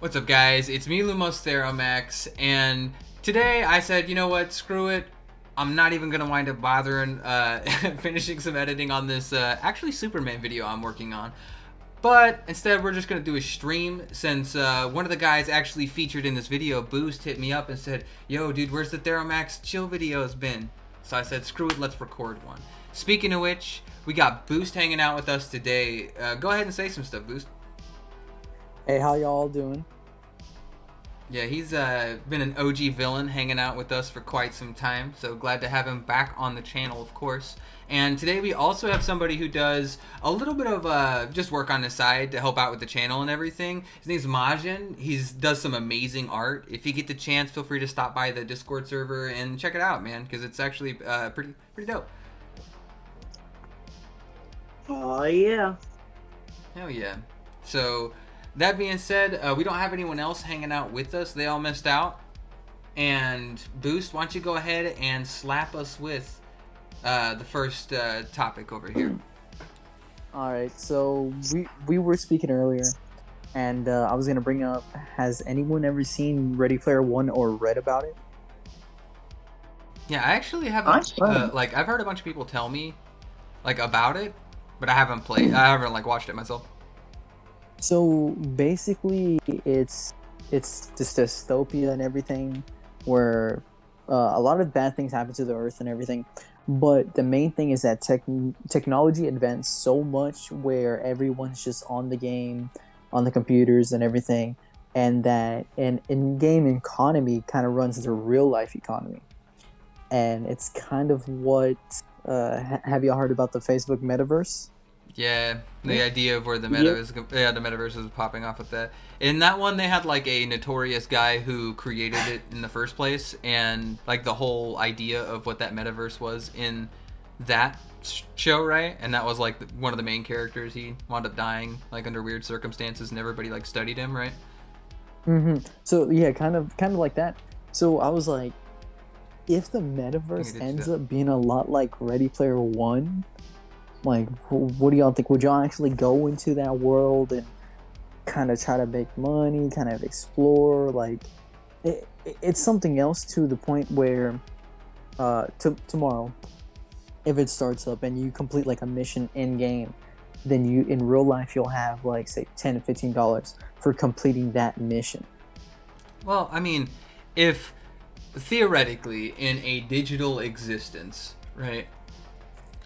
What's up, guys? It's me, Lumos Theromax, and today I said, you know what, screw it. I'm not even gonna wind up bothering finishing some editing on this actually Superman video I'm working on. But instead, we're just gonna do a stream since one of the guys actually featured in this video, Boost, hit me up and said, "Yo, dude, where's the Theromax chill videos been?" So I said, screw it, let's record one. Speaking of which, we got Boost hanging out with us today. Go ahead and say some stuff, Boost. Hey, how y'all doing? Yeah, he's been an OG villain hanging out with us for quite some time, so glad to have him back on the channel, of course. And today we also have somebody who does a little bit of just work on the side to help out with the channel and everything. His name's Majin. He does some amazing art. If you get the chance, feel free to stop by the Discord server and check it out, man, because it's actually pretty dope. Oh yeah. Hell yeah. So that being said, we don't have anyone else hanging out with us. They all missed out. And Boost, why don't you go ahead and slap us with the first topic over here. All right, so we were speaking earlier, and I was gonna bring up: has anyone ever seen Ready Player One or read about it? Yeah, I actually haven't. Like, I've heard a bunch of people tell me like about it, but I haven't played. I haven't like watched it myself. So basically, it's this dystopia and everything, where a lot of bad things happen to the Earth and everything. But the main thing is that technology advanced so much, where everyone's just on the game, on the computers and everything, and that an in-game economy kind of runs the real-life economy. And it's kind of what have y'all heard about the Facebook metaverse? Yeah, the idea of where the metaverse is popping off with that. In that one, they had like a notorious guy who created it in the first place, and like the whole idea of what that metaverse was in that show, right? And that was like one of the main characters. He wound up dying like under weird circumstances, and everybody like studied him, right? Mm-hmm. So yeah, kind of like that. So I was like, if the metaverse ends up being a lot like Ready Player One, like, what do y'all think? Would y'all actually go into that world and kind of try to make money, kind of explore? Like, it's something else to the point where tomorrow, if it starts up and you complete like a mission in game, then you in real life you'll have like say $10 to $15 for completing that mission. Well, I mean, if theoretically in a digital existence, right?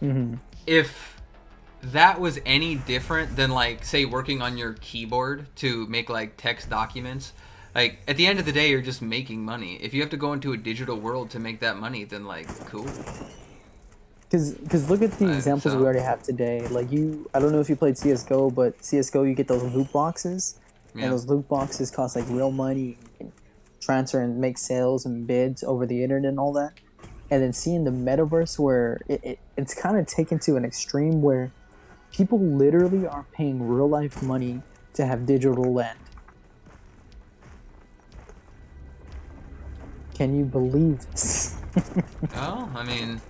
Mm-hmm. If that was any different than like say working on your keyboard to make like text documents, like at the end of the day you're just making money. If you have to go into a digital world to make that money, then like cool. Because look at the examples we already have today. Like I don't know if you played CSGO, but CSGO you get those loot boxes, and those loot boxes cost like real money. You can transfer and make sales and bids over the internet and all that. And then seeing the metaverse where it's kind of taken to an extreme where people literally are paying real life money to have digital land. Can you believe this? Oh, I mean,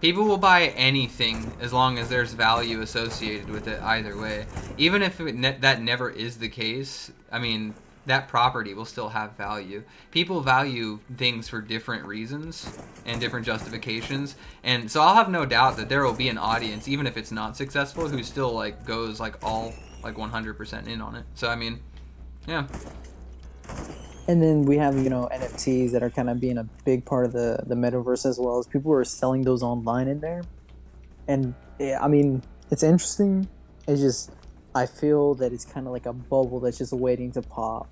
people will buy anything as long as there's value associated with it either way. Even if that never is the case, I mean, that property will still have value. People value things for different reasons and different justifications, and so I'll have no doubt that there will be an audience, even if it's not successful, who still like goes like all like 100% in on it. So I mean, yeah. And then we have NFTs that are kind of being a big part of the metaverse, as well as people are selling those online in there. And yeah, I mean, it's interesting. It's just I feel that it's kind of like a bubble that's just waiting to pop.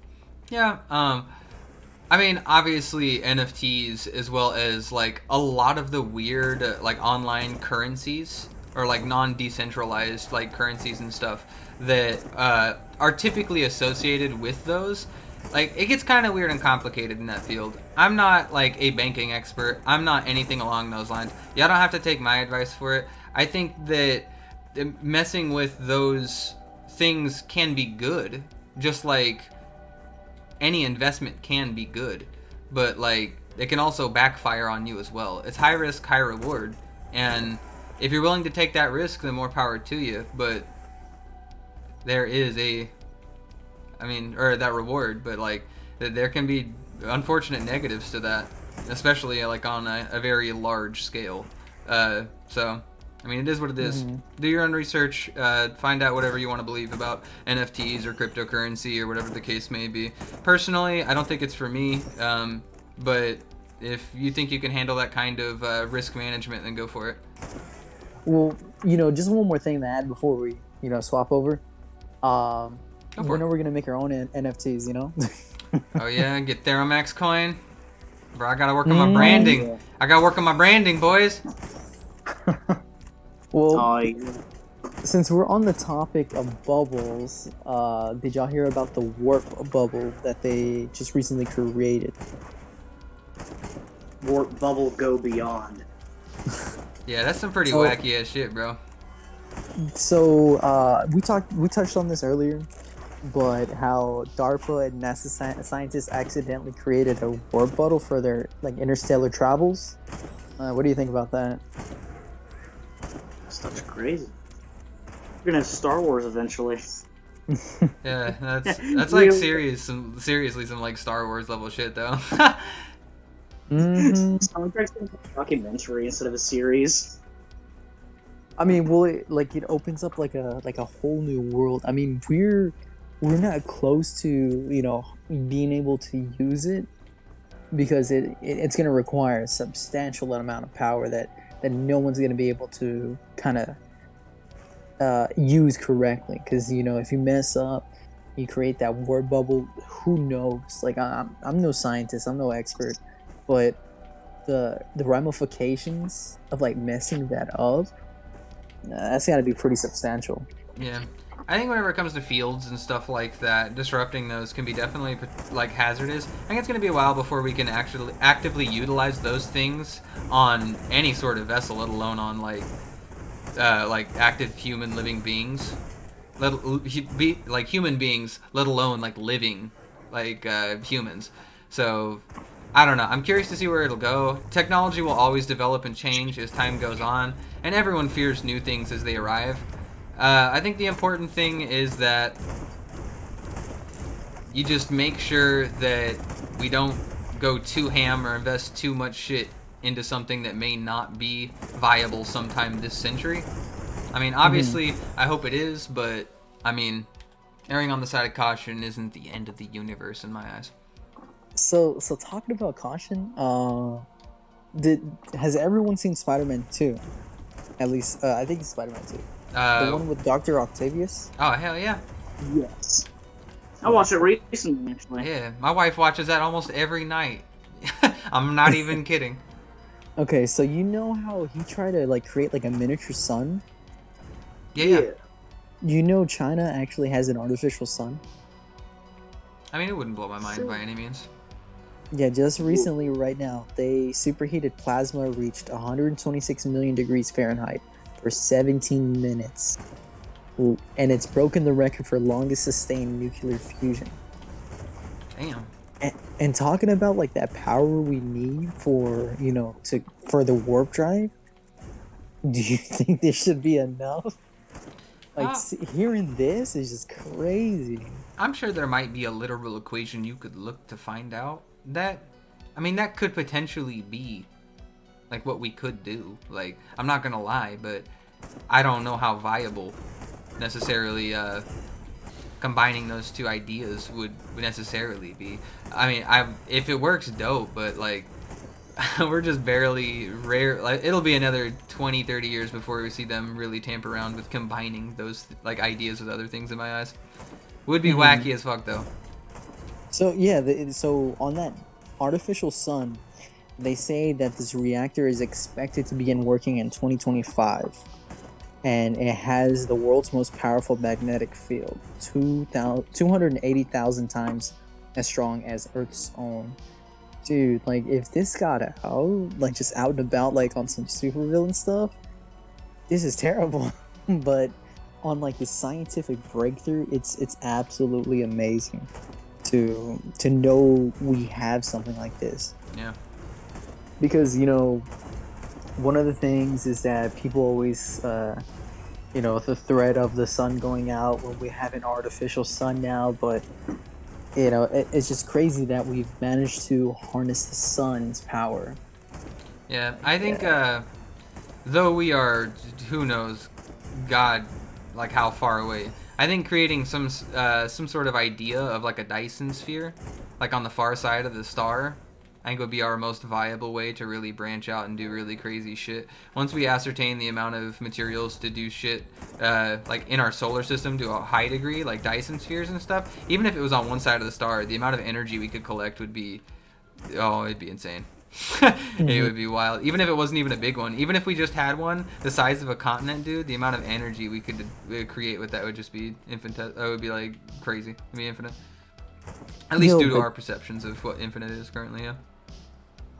Yeah, I mean, obviously NFTs, as well as like a lot of the weird like online currencies or like non-decentralized like currencies and stuff that are typically associated with those. Like, it gets kind of weird and complicated in that field. I'm not like a banking expert. I'm not anything along those lines. Y'all don't have to take my advice for it. I think that messing with those things can be good, just like any investment can be good, but like it can also backfire on you as well. It's high risk, high reward, and if you're willing to take that risk, then more power to you. But there is a I mean, or that reward, but like there can be unfortunate negatives to that, especially like on a very large scale. So I mean, it is what it is. Do your own research, find out whatever you want to believe about NFTs or cryptocurrency or whatever the case may be. Personally, I don't think it's for me, but if you think you can handle that kind of risk management, then go for it. Well, just one more thing to add before we, swap over. When are we gonna make our own NFTs? Oh yeah, get Theromax coin. Bro, I gotta work on my branding. Yeah. I gotta work on my branding, boys. Well, since we're on the topic of bubbles, did y'all hear about the warp bubble that they just recently created? Warp bubble go beyond. Yeah, that's some pretty wacky ass shit, bro. So we touched on this earlier, but how DARPA and NASA scientists accidentally created a warp bubble for their interstellar travels. What do you think about that? Stuff's crazy. We're gonna have Star Wars eventually. Yeah, that's like seriously some like Star Wars level shit though. Star Trek's a documentary instead of a series. I mean, it opens up like a whole new world. I mean, we're not close to being able to use it because it's going to require a substantial amount of power that no one's going to be able to kind of use correctly. Because if you mess up, you create that warp bubble. Who knows? Like I'm no scientist, I'm no expert, but the ramifications of messing that up, that's got to be pretty substantial. Yeah. I think whenever it comes to fields and stuff like that, disrupting those can be definitely hazardous. I think it's going to be a while before we can actually actively utilize those things on any sort of vessel, let alone on active human living beings, human beings, let alone living humans. So I don't know. I'm curious to see where it'll go. Technology will always develop and change as time goes on, and everyone fears new things as they arrive. I think the important thing is that you just make sure that we don't go too ham or invest too much shit into something that may not be viable sometime this century. I mean, obviously, I hope it is, but, I mean, erring on the side of caution isn't the end of the universe in my eyes. So talking about caution, has everyone seen Spiderman 2? At least, I think it's Spiderman 2. The one with Dr. Octavius? Oh, hell yeah. Yes. I watched it recently, actually. Yeah, my wife watches that almost every night. I'm not even kidding. Okay, so you know how he tried to create a miniature sun? Yeah. China actually has an artificial sun? I mean, it wouldn't blow my mind by any means. Yeah, just recently, right now, superheated plasma reached 126 million degrees Fahrenheit for 17 minutes. And it's broken the record for longest sustained nuclear fusion. Damn. And talking about that power we need for for the warp drive, do you think there should be enough? Hearing this is just crazy. I'm sure there might be a literal equation you could look to find out. That could potentially be what we could do. I'm not gonna lie, but I don't know how viable necessarily combining those two ideas would necessarily be. I mean, if it works, dope, but we're just barely rare. It'll be another 20-30 years before we see them really tamper around with combining those ideas with other things in my eyes. Would be wacky as fuck though. So yeah, so on that artificial sun, they say that this reactor is expected to begin working in 2025, and it has the world's most powerful magnetic field, 280,000 times as strong as Earth's own. Dude, if this got out, just out and about, on some supervillain stuff, this is terrible. But on the scientific breakthrough, it's absolutely amazing to know we have something like this. Yeah. Because one of the things is that people always you know, the threat of the sun going out when we have an artificial sun now, but you know, it's just crazy that we've managed to harness the sun's power. Yeah, I think though we are, who knows, God, like how far away. I think creating some sort of idea of like a Dyson sphere, like on the far side of the star, I think would be our most viable way to really branch out and do really crazy shit. Once we ascertain the amount of materials to do shit, like in our solar system to a high degree, like Dyson spheres and stuff, even if it was on one side of the star, the amount of energy we could collect would be, oh, it'd be insane. It would be wild. Even if it wasn't even a big one. Even if we just had one the size of a continent, dude, the amount of energy we could create with that would just be infinite. That would be like crazy. It'd be infinite. At least due to our perceptions of what infinite is currently, yeah.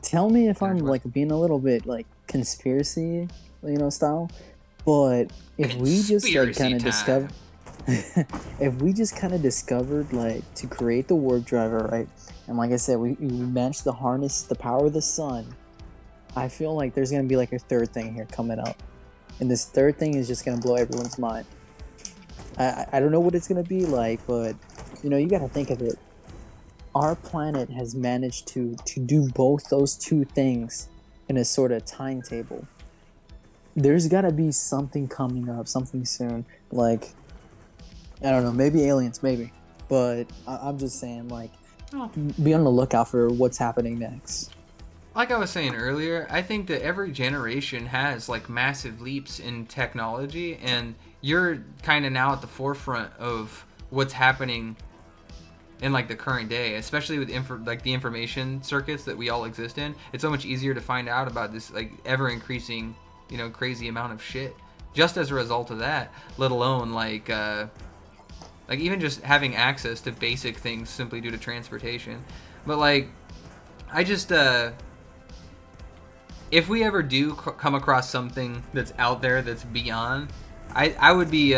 Tell me if I'm like being a little bit like conspiracy, you know, style. But if we just like kind of discover, if we just kind of discovered like to create the warp driver, right? And like I said, we managed to harness the power of the sun. I feel like there's gonna be like a third thing here coming up, and this third thing is just gonna blow everyone's mind. I don't know what it's gonna be like, but you know, you gotta think of it. Our planet has managed to do both those two things in a sort of timetable. There's gotta be something coming up, something soon. Like, I don't know, maybe aliens, maybe. But I'm just saying, like, be on the lookout for what's happening next. Like I was saying earlier, I think that every generation has like massive leaps in technology, and you're kind of now at the forefront of what's happening in like the current day, especially with the information circuits that we all exist in. It's so much easier to find out about this like ever increasing, you know, crazy amount of shit just as a result of that, let alone like even just having access to basic things simply due to transportation. But like, I just if we ever do come across something that's out there that's beyond, I would be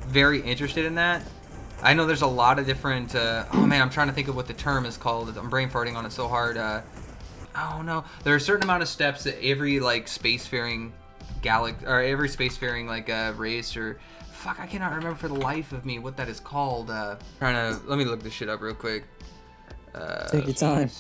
very interested in that. I know there's a lot of different oh man, I'm trying to think of what the term is called. I'm brain farting on it so hard. Oh no, there are a certain amount of steps that every like spacefaring or every spacefaring like race, or fuck, I cannot remember for the life of me what that is called. Let me look this shit up real quick. Take your time.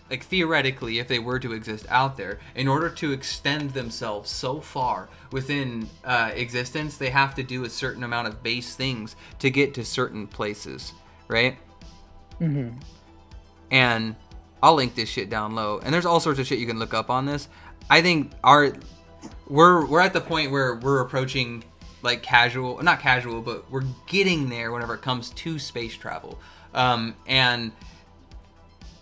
Like theoretically, if they were to exist out there, in order to extend themselves so far within existence, they have to do a certain amount of base things to get to certain places, right? Mm-hmm. And I'll link this shit down low. And there's all sorts of shit you can look up on this. I think we're at the point where we're approaching like not casual, but we're getting there whenever it comes to space travel. And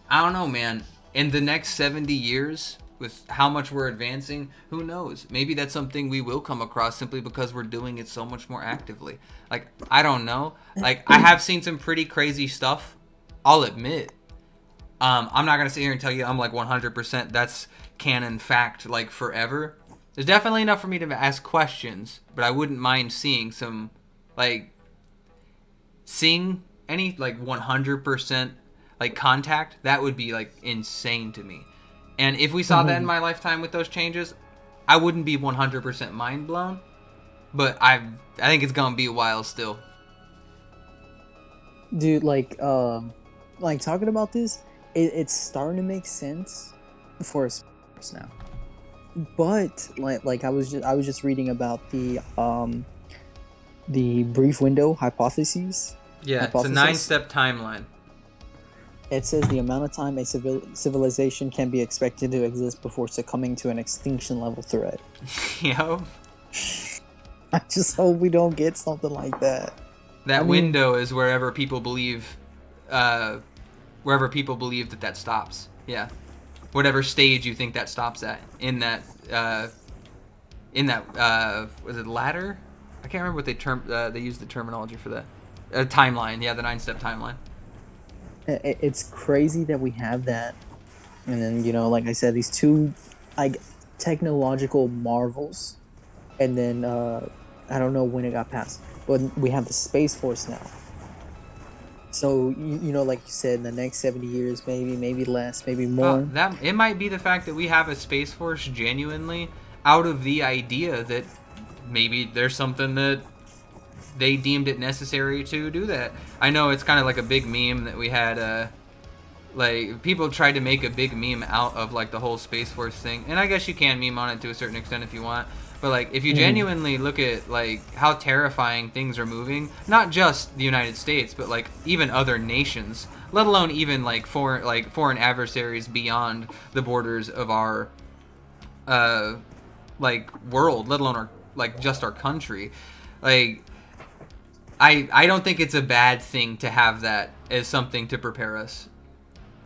I don't know, man. In the next 70 years, with how much we're advancing, who knows? Maybe that's something we will come across simply because we're doing it so much more actively. Like, I don't know. Like, I have seen some pretty crazy stuff, I'll admit. I'm not going to sit here and tell you I'm like 100% that's canon fact, like, forever. There's definitely enough for me to ask questions, but I wouldn't mind seeing some, like, any, like, 100%, like, contact. That would be, like, insane to me. And if we saw that in my lifetime with those changes, I wouldn't be 100% mind blown, but I think it's going to be a while still. Dude, like talking about this, it's starting to make sense for us now. But like I was just reading about the brief window hypotheses. Yeah, it's a 9-step timeline. It says the amount of time a civilization can be expected to exist before succumbing to an extinction level threat. Yep. I just hope we don't get something like that. That window is wherever people believe that stops. Yeah. Whatever stage you think that stops at in that was it ladder? I can't remember what they used the terminology for that. Timeline. Yeah, the 9-step timeline. It's crazy that we have that, and then, you know, like I said, these two technological marvels, and then I don't know when it got passed, but we have the Space Force now. So you know, like you said, in the next 70 years, maybe less, maybe more. It might be the fact that we have a Space Force genuinely out of the idea that maybe there's something that they deemed it necessary to do that. I know it's kind of like a big meme that we had. Like, people tried to make a big meme out of like the whole Space Force thing, and I guess you can meme on it to a certain extent if you want. But like, if you genuinely look at like how terrifying things are moving, not just the United States, but like even other nations, let alone even like foreign adversaries beyond the borders of our like world, let alone our like just our country. Like, I don't think it's a bad thing to have that as something to prepare us,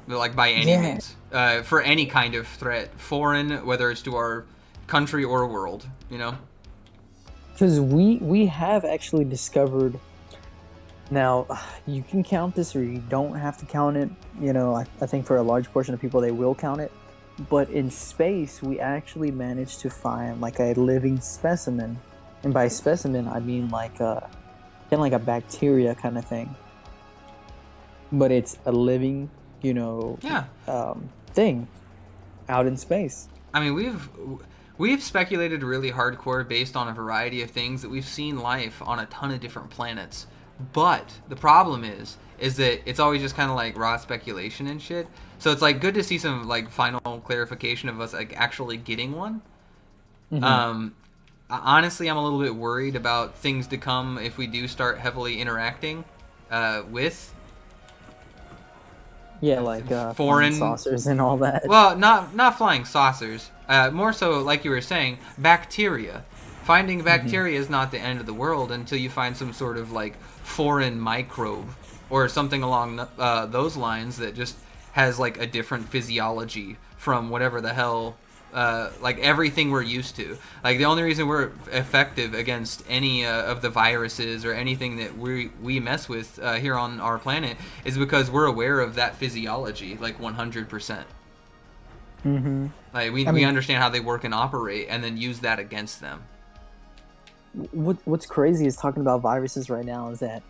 like by any means, for any kind of threat, foreign, whether it's to our country or world, you know. Because we have actually discovered. Now, you can count this or you don't have to count it. You know, I think for a large portion of people they will count it. But in space, we actually managed to find like a living specimen, and by specimen I mean like kind of like a bacteria kind of thing. But it's a living, you know, thing out in space. I mean, we've speculated really hardcore based on a variety of things that we've seen life on a ton of different planets. But the problem is that it's always just kind of like raw speculation and shit. So it's like good to see some like final clarification of us like actually getting one. Honestly, I'm a little bit worried about things to come if we do start heavily interacting with. Yeah, like foreign saucers and all that. Well, not flying saucers. More so, like you were saying, bacteria. Finding bacteria is not the end of the world until you find some sort of like foreign microbe or something along those lines that just has like a different physiology from whatever the hell, like everything we're used to. Like the only reason we're effective against any of the viruses or anything that we mess with here on our planet is because we're aware of that physiology, like 100%. Like we understand how they work and operate, and then use that against them. What's crazy is talking about viruses right now is that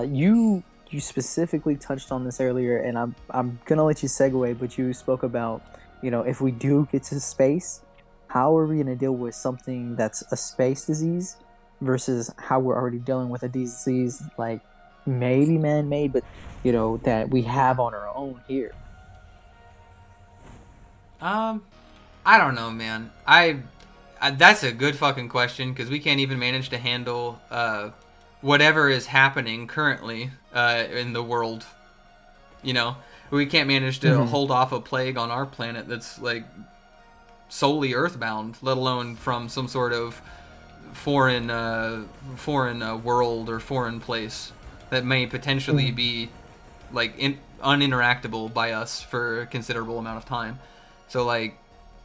you specifically touched on this earlier, and I'm gonna let you segue, but you spoke about, you know, if we do get to space, how are we gonna deal with something that's a space disease versus how we're already dealing with a disease like maybe man-made, but you know, that we have on our own here. I don't know, man. That's a good fucking question, because we can't even manage to handle whatever is happening currently in the world. You know, we can't manage to hold off a plague on our planet that's like solely earthbound, let alone from some sort of foreign world or foreign place that may potentially be like uninteractable by us for a considerable amount of time. So like,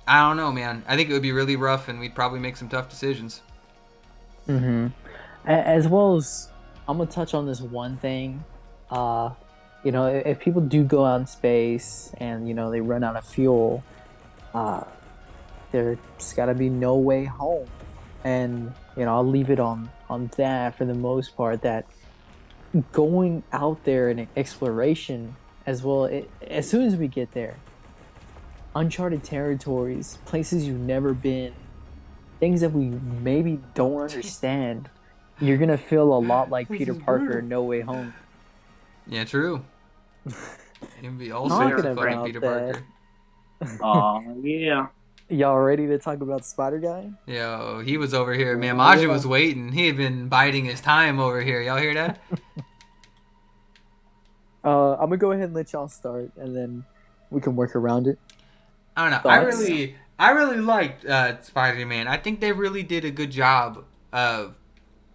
I don't know, man. I think it would be really rough, and we'd probably make some tough decisions. As well as, I'm gonna touch on this one thing. You know, if people do go out in space and, you know, they run out of fuel, there's gotta be no way home. And, you know, I'll leave it on that for the most part, that going out there in exploration as well, as soon as we get there, uncharted territories, places you've never been, things that we maybe don't understand, you're gonna feel a lot like Peter Parker in No Way Home. Yeah, true. You'd be all sorts of fucking Peter Parker. Oh, yeah. Y'all ready to talk about Spider Guy? Yo, he was over here, man. Majin was waiting. He had been biding his time over here. Y'all hear that? I'm gonna go ahead and let y'all start, and then we can work around it. I don't know. Thoughts? I really liked Spider-Man. I think they really did a good job of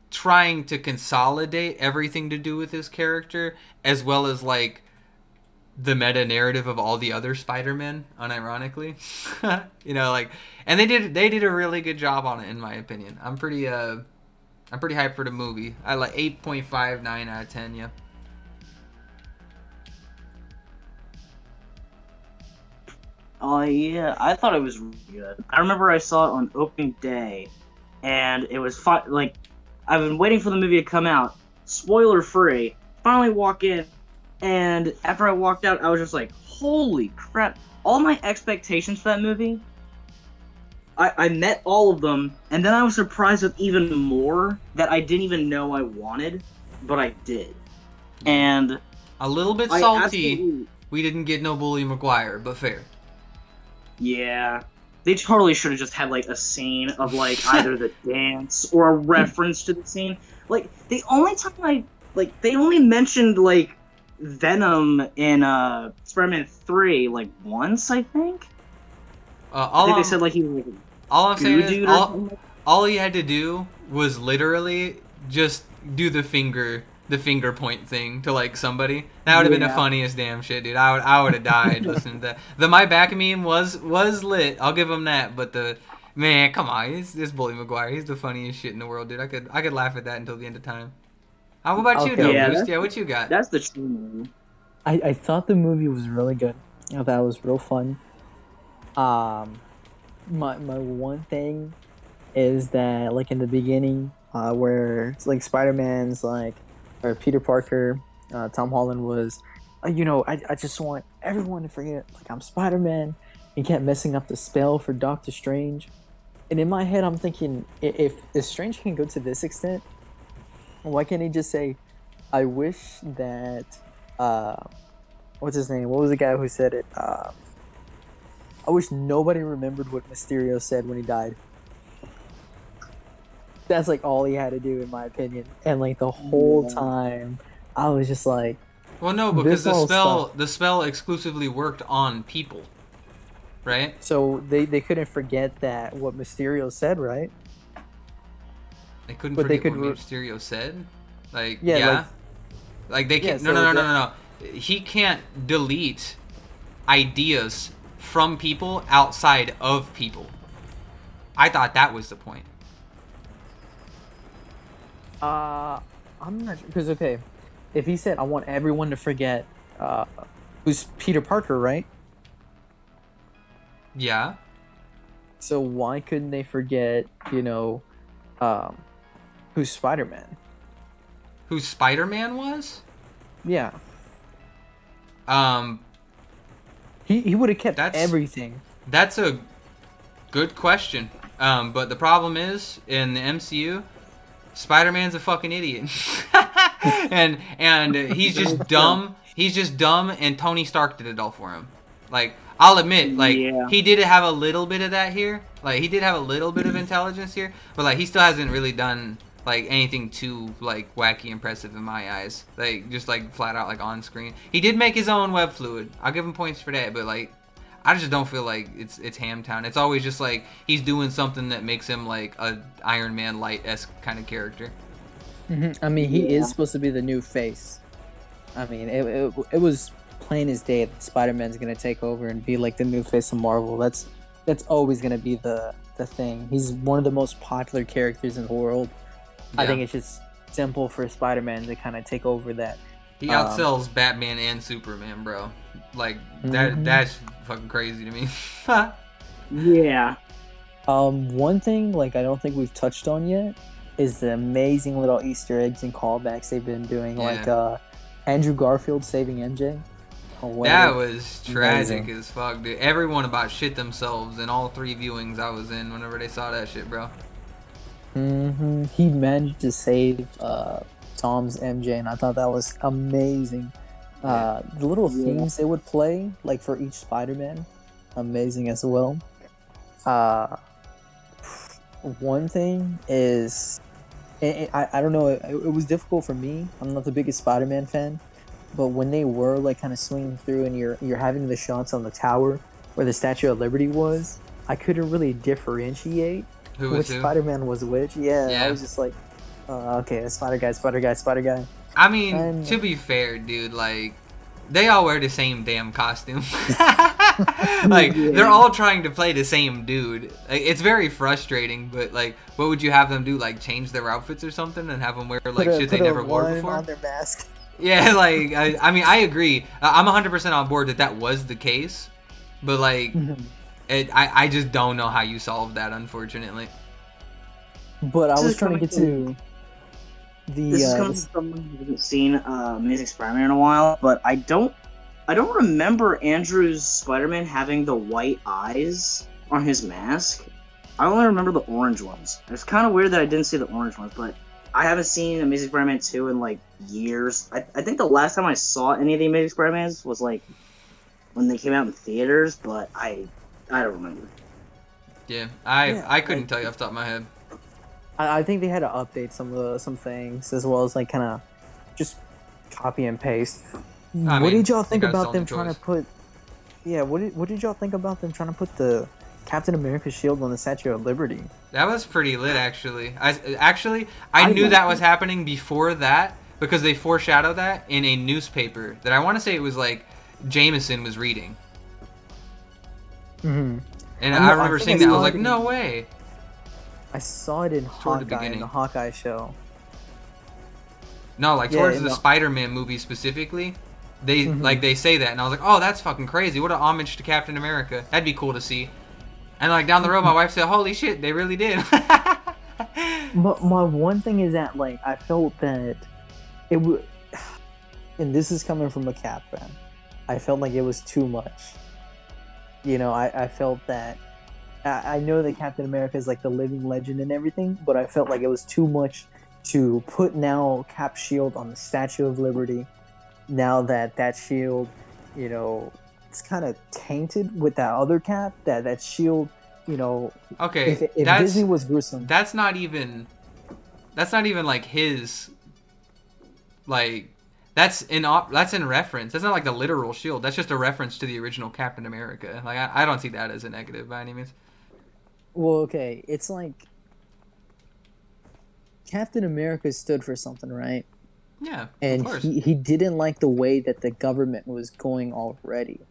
trying to consolidate everything to do with his character, as well as like the meta narrative of all the other Spider-Men, unironically. You know, like, and they did a really good job on it, in my opinion. I'm pretty hyped for the movie. I like 8.59 out of 10. Yeah. Oh, yeah. I thought it was really good. I remember I saw it on opening day, and it was like, I've been waiting for the movie to come out, spoiler free. Finally walk in, and after I walked out, I was just like, holy crap. All my expectations for that movie I met all of them, and then I was surprised with even more that I didn't even know I wanted, but I did. And a little bit salty. We didn't get no Bully Maguire, but fair. Yeah, they totally should have just had like a scene of like either the dance or a reference to the scene. Like the only time they only mentioned like Venom in Spider-Man 3 like once, I think. I think they said like he was like all I'm saying is all he had to do was literally just do the finger point thing to like somebody. That would have been the funniest damn shit, dude. I would have died listening to that. The My Back meme was lit. I'll give him that. But man, come on, this Bully Maguire. He's the funniest shit in the world, dude. I could laugh at that until the end of time. How about you, though, Boost? Yeah, what you got? That's the true movie. I thought the movie was really good. I thought it was real fun. My one thing is that like in the beginning, where like Spider-Man's like, or Peter Parker, Tom Holland was, I just want everyone to forget like I'm Spider-Man. He kept messing up the spell for Doctor Strange, and in my head I'm thinking, if Strange can go to this extent, why can't he just say, I wish that what's his name? What was the guy who said it? I wish nobody remembered what Mysterio said when he died. That's like all he had to do, in my opinion. And like the whole time, I was just like, well, no, because the spell exclusively worked on people, right? So they couldn't forget that what Mysterio said, right? They couldn't forget what Mysterio said. Like they can't. Yeah, No. He can't delete ideas from people outside of people. I thought that was the point. I'm not sure, because okay, if he said I want everyone to forget who's Peter Parker, right? Yeah. So why couldn't they forget, who's Spider-Man? Who Spider-Man was? Yeah. He would have kept everything. That's a good question. But the problem is, in the MCU, Spider-Man's a fucking idiot. and he's just dumb. He's just dumb, and Tony Stark did it all for him. Like, I'll admit, he did have a little bit of that here. Like, he did have a little bit of intelligence here, but like he still hasn't really done like anything too like wacky impressive in my eyes. Like, just like flat out like on screen. He did make his own web fluid. I'll give him points for that, but like I just don't feel like it's Hamtown. It's always just like he's doing something that makes him like a Iron Man light-esque kind of character. Mm-hmm. I mean, he is supposed to be the new face. I mean, it was plain as day that Spider-Man's gonna take over and be like the new face of Marvel. That's always gonna be the thing. He's one of the most popular characters in the world. Yeah. I think it's just simple for Spider-Man to kind of take over that. He outsells Batman and Superman, bro. Like that's fucking crazy to me. Yeah. One thing like I don't think we've touched on yet is the amazing little Easter eggs and callbacks they've been doing, like Andrew Garfield saving MJ. That was tragic as fuck, dude. Everyone about shit themselves in all 3 viewings I was in whenever they saw that shit, bro. Mm-hmm. He managed to save Tom's MJ, and I thought that was amazing. The little themes they would play, like for each Spider-Man, amazing as well. One thing is, I don't know, it was difficult for me. I'm not the biggest Spider-Man fan, but when they were like kind of swinging through and you're having the shots on the tower where the Statue of Liberty was, I couldn't really differentiate which Spider-Man was which. Yeah, I was just like, okay, Spider Guy. I mean, to be fair, dude, like, they all wear the same damn costume. Like, they're all trying to play the same dude. Like, it's very frustrating, but, like, what would you have them do? Like, change their outfits or something and have them wear, like, shit they never wore before? On their mask. Yeah, like, I mean, I agree. I'm 100% on board that was the case, but, like, I just don't know how you solve that, unfortunately. But I was trying to get to the. This is coming from someone who hasn't seen Amazing Spider-Man in a while, but I don't remember Andrew's Spider-Man having the white eyes on his mask. I only remember the orange ones. It's kind of weird that I didn't see the orange ones, but I haven't seen Amazing Spider-Man 2 in like years. I think the last time I saw any of the Amazing Spider-Mans was like when they came out in theaters, but I don't remember. Yeah, I couldn't tell you off the top of my head. I think they had to update some things as well as like kind of just copy and paste. What did y'all think about them trying to put? Yeah, what did y'all think about them trying to put the Captain America shield on the Statue of Liberty? That was pretty lit, actually. I knew that was happening before that because they foreshadowed that in a newspaper that I want to say it was like Jameson was reading. Mm-hmm. And I remember seeing that. I was like, no way. I saw it in Hawkeye, in the Hawkeye show. No, like towards the Spider-Man movie specifically, they like they say that, and I was like, oh, that's fucking crazy. What an homage to Captain America. That'd be cool to see. And like down the road, my wife said, holy shit, they really did. But my one thing is that like I felt that it would, and this is coming from a Cap fan, I felt like it was too much. You know, I felt that. I know that Captain America is like the living legend and everything, but I felt like it was too much to put now Cap's shield on the Statue of Liberty. Now that shield, you know, it's kind of tainted with that other Cap. That shield, you know. Okay, if Disney was gruesome, that's not even like his. Like that's in reference. That's not like the literal shield. That's just a reference to the original Captain America. Like I don't see that as a negative by any means. Well, okay, it's like Captain America stood for something, right? Yeah, and of course. he didn't like the way that the government was going already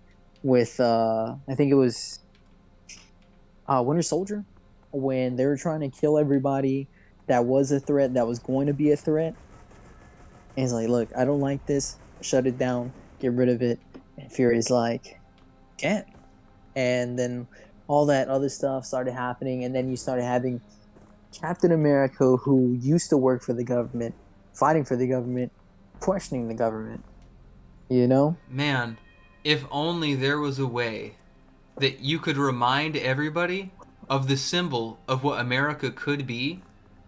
with I think it was Winter Soldier, when they were trying to kill everybody that was a threat, that was going to be a threat. And he's like, look, I don't like this, shut it down, get rid of it. And Fury's like, can't. And then all that other stuff started happening, and then you started having Captain America, who used to work for the government, fighting for the government, questioning the government. You know? Man, if only there was a way that you could remind everybody of the symbol of what America could be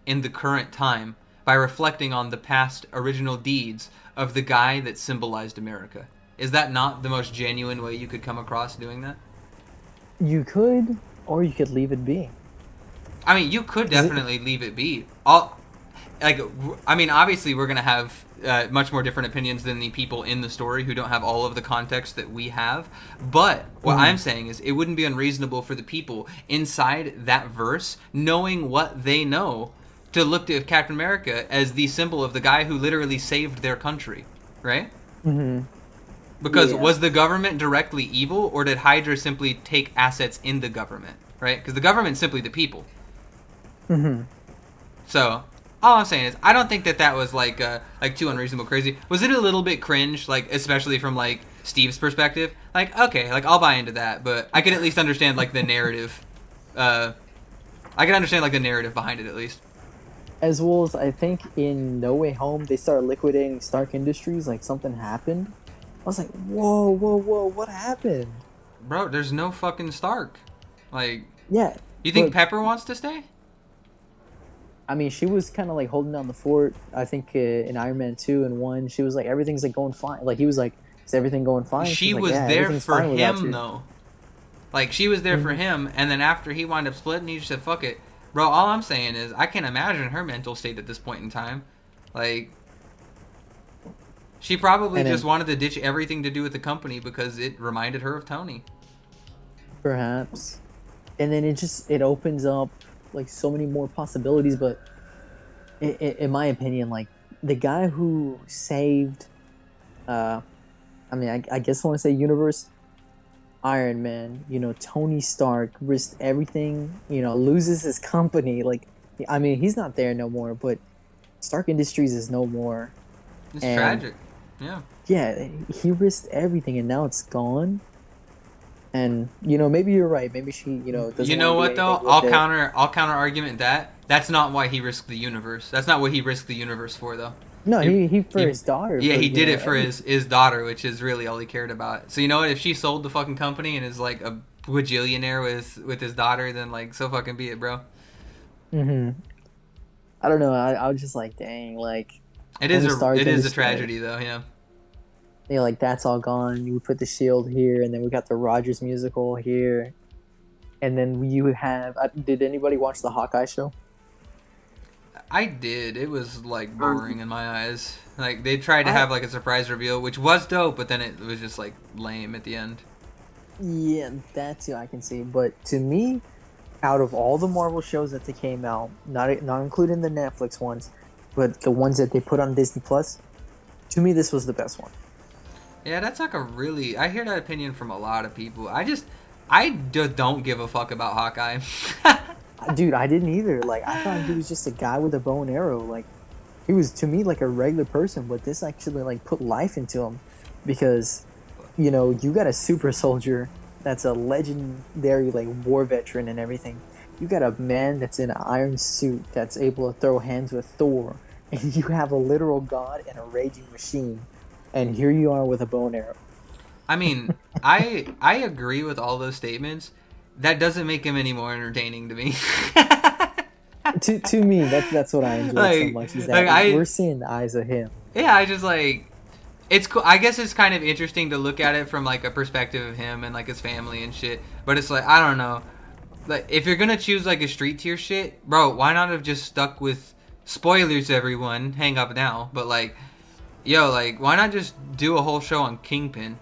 in the current time by reflecting on the past original deeds of the guy that symbolized America. Is that not the most genuine way you could come across doing that? You could, or you could leave it be. I mean, you could definitely leave it be. Obviously, we're going to have much more different opinions than the people in the story who don't have all of the context that we have. But what I'm saying is it wouldn't be unreasonable for the people inside that verse, knowing what they know, to look to Captain America as the symbol of the guy who literally saved their country, right? Mm-hmm. Because was the government directly evil, or did Hydra simply take assets in the government, right? Because the government's simply the people. Mm-hmm. So all I'm saying is I don't think that was like too unreasonable crazy. Was it a little bit cringe, like especially from like Steve's perspective? Like okay, like I'll buy into that, but I can at least understand like the narrative. I can understand like the narrative behind it at least. As well as I think in No Way Home they started liquidating Stark Industries, like something happened. I was like, whoa, what happened? Bro, there's no fucking Stark. Like, yeah. You think Pepper wants to stay? I mean, she was kind of like holding down the fort. I think in Iron Man 2 and 1, she was like, everything's like going fine. Like, he was like, is everything going fine? She was like, there for him, though. Like, she was there for him, and then after he wound up splitting, he just said, fuck it. Bro, all I'm saying is, I can't imagine her mental state at this point in time. Like, she probably just wanted to ditch everything to do with the company because it reminded her of Tony. Perhaps. And then it opens up like so many more possibilities, but in my opinion, like the guy who saved I guess I want to say universe, Iron Man, you know, Tony Stark risked everything, you know, loses his company. Like, I mean, he's not there no more, but Stark Industries is no more. It's tragic. Yeah. Yeah, he risked everything, and now it's gone. And you know, maybe you're right. Maybe she, you know, doesn't. You know what though? I'll counter argument that that's not why he risked the universe. That's not what he risked the universe for, though. No, he for his daughter. Yeah, he did it for his daughter, which is really all he cared about. So you know what? If she sold the fucking company and is like a wajillionaire with his daughter, then like so fucking be it, bro. I don't know. I was just like, dang, like it is a tragedy though, yeah. Yeah, like that's all gone. You put the Shield here, and then we got the Rogers musical here, and then you have. Did anybody watch the Hawkeye show? I did. It was like boring in my eyes. Like they tried to have like a surprise reveal, which was dope, but then it was just like lame at the end. Yeah, that too I can see. But to me, out of all the Marvel shows that they came out, not including the Netflix ones, but the ones that they put on Disney Plus, to me this was the best one. Yeah, that's like I hear that opinion from a lot of people. I just don't give a fuck about Hawkeye. Dude, I didn't either. Like, I thought he was just a guy with a bow and arrow. Like, he was, to me, like a regular person, but this actually, like, put life into him. Because, you know, you got a super soldier that's a legendary, like, war veteran and everything. You got a man that's in an iron suit that's able to throw hands with Thor. And you have a literal god and a raging machine. And here you are with a bow and arrow. I mean, I agree with all those statements. That doesn't make him any more entertaining to me. to me, that's what I enjoy so much. Is that we're seeing the eyes of him. Yeah, I just like it's cool. I guess it's kind of interesting to look at it from like a perspective of him and like his family and shit. But it's like I don't know. Like if you're gonna choose like a street tier shit, bro, why not have just stuck with spoilers? Everyone, hang up now. But like, yo, like why not just do a whole show on Kingpin?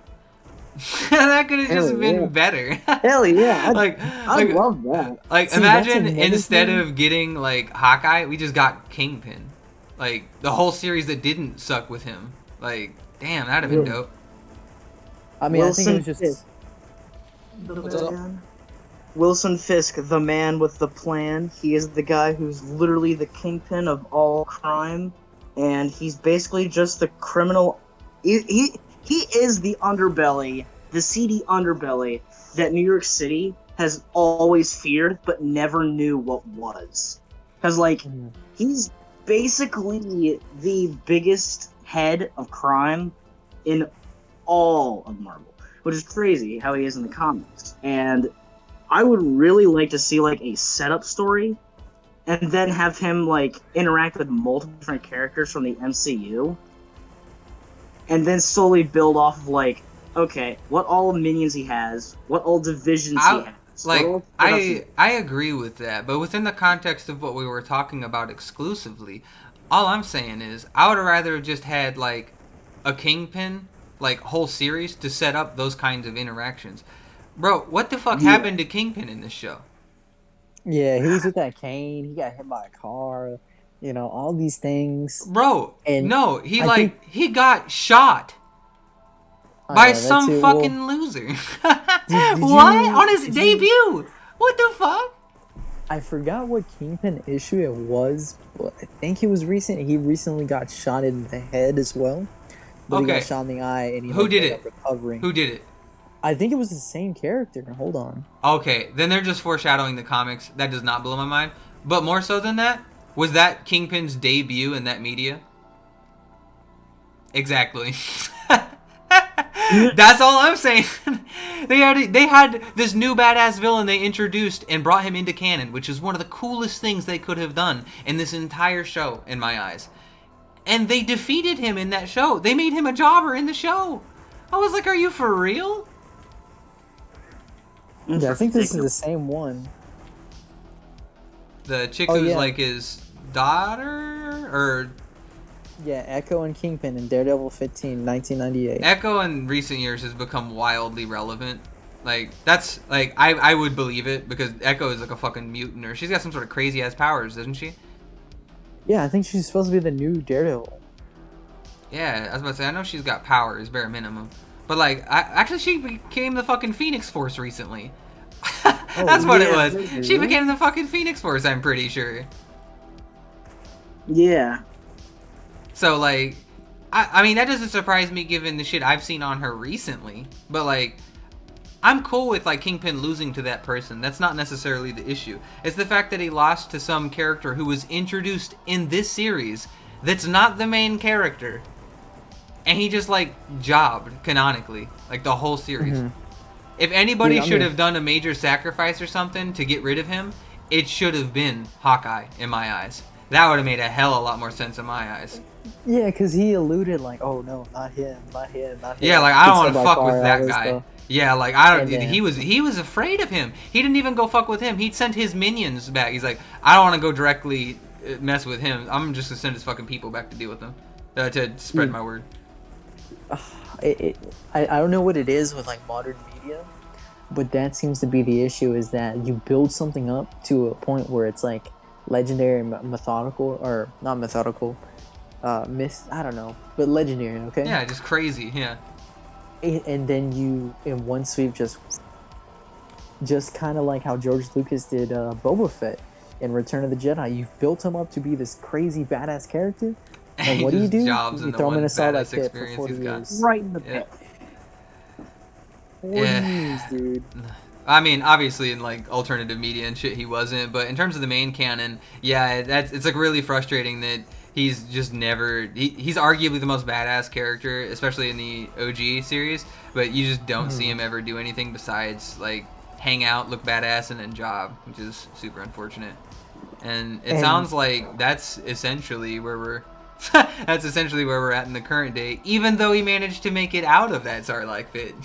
That could have just been better. Hell yeah! I love that. Like, see, imagine instead of getting like Hawkeye, we just got Kingpin. Like the whole series that didn't suck with him. Like, damn, that'd have been dope. I mean, Wilson I think it was just. Wilson Fisk, the man with the plan. He is the guy who's literally the kingpin of all crime, and he's basically just the criminal. He is the underbelly, the seedy underbelly that New York City has always feared but never knew what was. Because, like, he's basically the biggest head of crime in all of Marvel, which is crazy how he is in the comics. And I would really like to see, like, a setup story and then have him, like, interact with multiple different characters from the MCU. And then slowly build off of, like, okay, what all minions he has, what all divisions he has. Like, I agree with that, but within the context of what we were talking about exclusively, all I'm saying is I would have rather just had, like, a Kingpin, like, whole series to set up those kinds of interactions. Bro, what the fuck happened to Kingpin in this show? Yeah, he was with that cane, he got hit by a car... You know, all these things. Bro, and no, he got shot by some fucking loser. What? On his debut? What the fuck? I forgot what Kingpin issue it was, but I think it was recent. He recently got shot in the head as well. But he got shot in the eye and he ended up recovering. Who did it? I think it was the same character. Hold on. Okay, then they're just foreshadowing the comics. That does not blow my mind. But more so than that, was that Kingpin's debut in that media? Exactly. That's all I'm saying. They had this new badass villain they introduced and brought him into canon, which is one of the coolest things they could have done in this entire show, in my eyes. And they defeated him in that show. They made him a jobber in the show. I was like, are you for real? Yeah, I think this is the same one. The chick who's like his daughter, or yeah, Echo and Kingpin in Daredevil 15, 1998. Echo in recent years has become wildly relevant. Like that's like I would believe it because Echo is like a fucking mutant, or she's got some sort of crazy ass powers, doesn't she? Yeah, I think she's supposed to be the new Daredevil. Yeah, I was about to say I know she's got powers, bare minimum, but like actually she became the fucking Phoenix Force recently. That's what it was. Really? She became the fucking Phoenix Force, I'm pretty sure. Yeah. So, like, I mean, that doesn't surprise me given the shit I've seen on her recently. But, like, I'm cool with, like, Kingpin losing to that person. That's not necessarily the issue. It's the fact that he lost to some character who was introduced in this series that's not the main character. And he just, like, jobbed, canonically. Like, the whole series. If anybody Dude, I should mean- have done a major sacrifice or something to get rid of him, it should have been Hawkeye in my eyes. That would have made a hell of a lot more sense in my eyes. Yeah, because he alluded like, "Oh no, not him, not him, not him." Yeah, like I don't want Gets to hit by fuck with car, all that this guy. stuff. Yeah, like I don't. And then- He was afraid of him. He didn't even go fuck with him. He sent his minions back. He's like, I don't want to go directly mess with him. I'm just gonna send his fucking people back to deal with him, to spread my word. I don't know what it is with like modern media, but that seems to be the issue. Is that you build something up to a point where it's like legendary, methodical, or not methodical, I don't know, but legendary. Okay. Yeah, just crazy. Yeah. And then you in one sweep just kind of like how George Lucas did Boba Fett in Return of the Jedi. You've built him up to be this crazy badass character, and what do? He You jobs in the throw him in one a Sarlacc badass pit for experience 40 he's got. years. Right in the Yeah. pit. 40 Yeah. years, dude. I mean, obviously in like alternative media and shit, he wasn't. But in terms of the main canon, yeah, it's like really frustrating that he's just never. He's arguably the most badass character, especially in the OG series. But you just don't see him ever do anything besides like hang out, look badass, and then job, which is super unfortunate. And it sounds like that's essentially where we're. That's essentially where we're at in the current day. Even though he managed to make it out of that Sarlacc pit.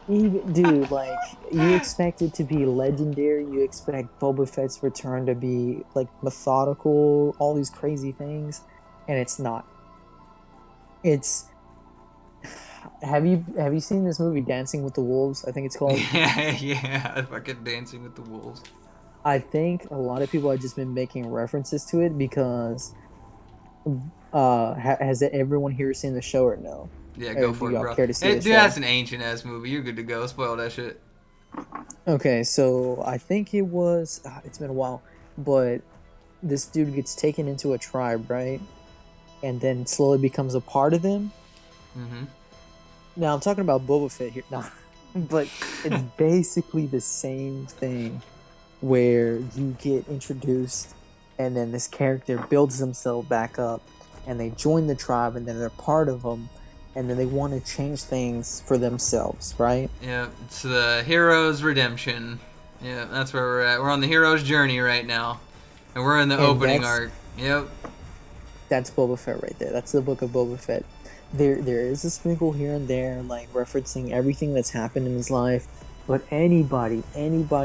Dude, like, you expect it to be legendary, you expect Boba Fett's return to be, like, methodical, all these crazy things, and it's not. It's... Have you seen this movie, Dancing with the Wolves, I think it's called? yeah, fucking Dancing with the Wolves. I think a lot of people have just been making references to it because... has everyone here seen the show or no? Yeah, go for it, bro. Care to see Dude, the show? that's an ancient ass movie. You're good to go. Spoil that shit. Okay, so I think it was... it's been a while, but this dude gets taken into a tribe, right? And then slowly becomes a part of them. Mm-hmm. Now, I'm talking about Boba Fett here. No, but it's basically the same thing where you get introduced and then this character builds himself back up and they join the tribe and then they're part of them and then they want to change things for themselves, right? Yeah, it's the hero's redemption. Yeah, that's where we're at. We're on the hero's journey right now. And we're in the opening arc. Yep. That's Boba Fett right there. That's the book of Boba Fett. There is a sprinkle here and there, like referencing everything that's happened in his life. But anybody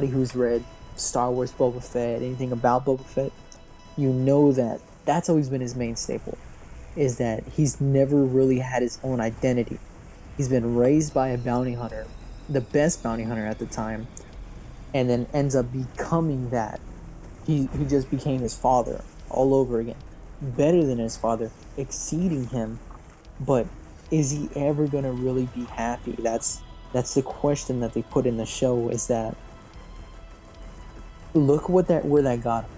who's read Star Wars Boba Fett, anything about Boba Fett, you know that that's always been his main staple. Is that he's never really had his own identity. He's been raised by a bounty hunter, the best bounty hunter at the time, and then ends up becoming that. He just became his father all over again. Better than his father, exceeding him. But is he ever gonna really be happy? That's the question that they put in the show. Is that look where that got him.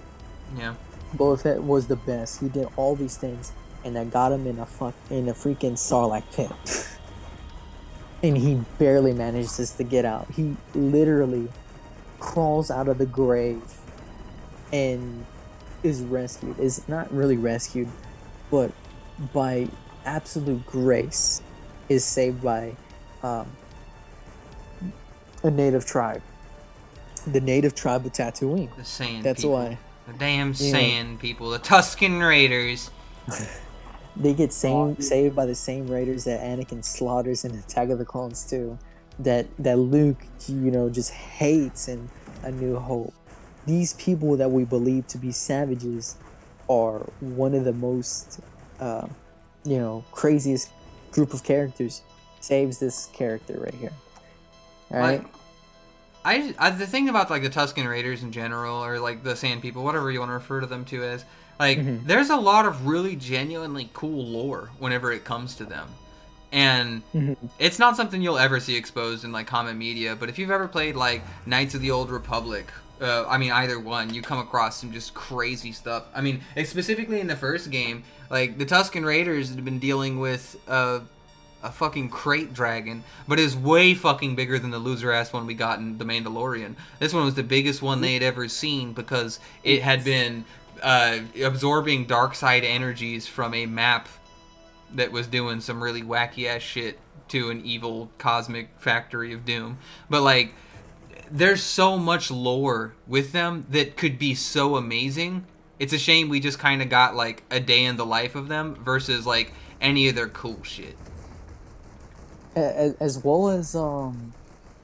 Yeah. Boba Fett was the best. He did all these things, and that got him in a freaking Sarlacc pit. And he barely manages to get out. He literally crawls out of the grave and is rescued. Is not really rescued, but by absolute grace is saved by a native tribe. The native tribe of Tatooine. The Sand That's people. why. The damn Sand people. The Tusken Raiders. They get saved by the same raiders that Anakin slaughters in Attack of the Clones too. That Luke, just hates in A New Hope. These people that we believe to be savages are one of the most, craziest group of characters. Saves this character right here. All right. The thing about like the Tusken Raiders in general, or like the Sand People, whatever you want to refer to them to as, like there's a lot of really genuinely cool lore whenever it comes to them, and it's not something you'll ever see exposed in like common media. But if you've ever played like Knights of the Old Republic, either one, you come across some just crazy stuff. I mean, specifically in the first game, like the Tusken Raiders had been dealing with a fucking crate dragon, but is way fucking bigger than the loser ass one we got in The Mandalorian. This one was the biggest one they had ever seen because it had been absorbing dark side energies from a map that was doing some really wacky ass shit to an evil cosmic factory of doom. But like, there's so much lore with them that could be so amazing. It's a shame we just kind of got like a day in the life of them versus like any of their cool shit. As well as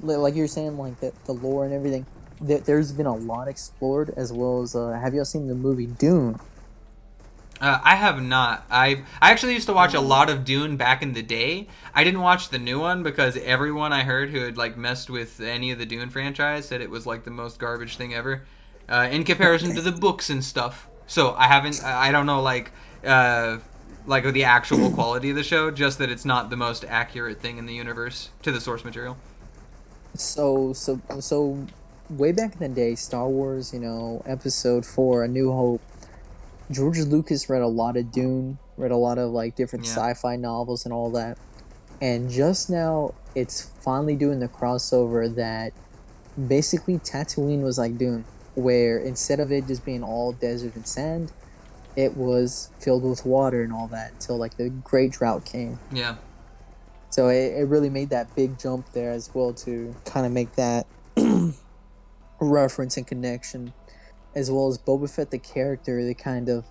like you're saying, like the lore and everything. There's been a lot explored, as well as have y'all seen the movie Dune? I have not. I actually used to watch a lot of Dune back in the day. I didn't watch the new one because everyone I heard who had like messed with any of the Dune franchise said it was like the most garbage thing ever, in comparison to the books and stuff. So I haven't. I don't know like the actual quality of the show. Just that it's not the most accurate thing in the universe to the source material. So way back in the day, Star Wars, Episode 4, A New Hope. George Lucas read a lot of Dune, read a lot of like different sci-fi novels and all that. And just now, it's finally doing the crossover that basically Tatooine was like Dune, where instead of it just being all desert and sand, it was filled with water and all that until like the Great Drought came. Yeah. So it really made that big jump there as well to kind of make that reference and connection. As well as Boba Fett, the character, the kind of...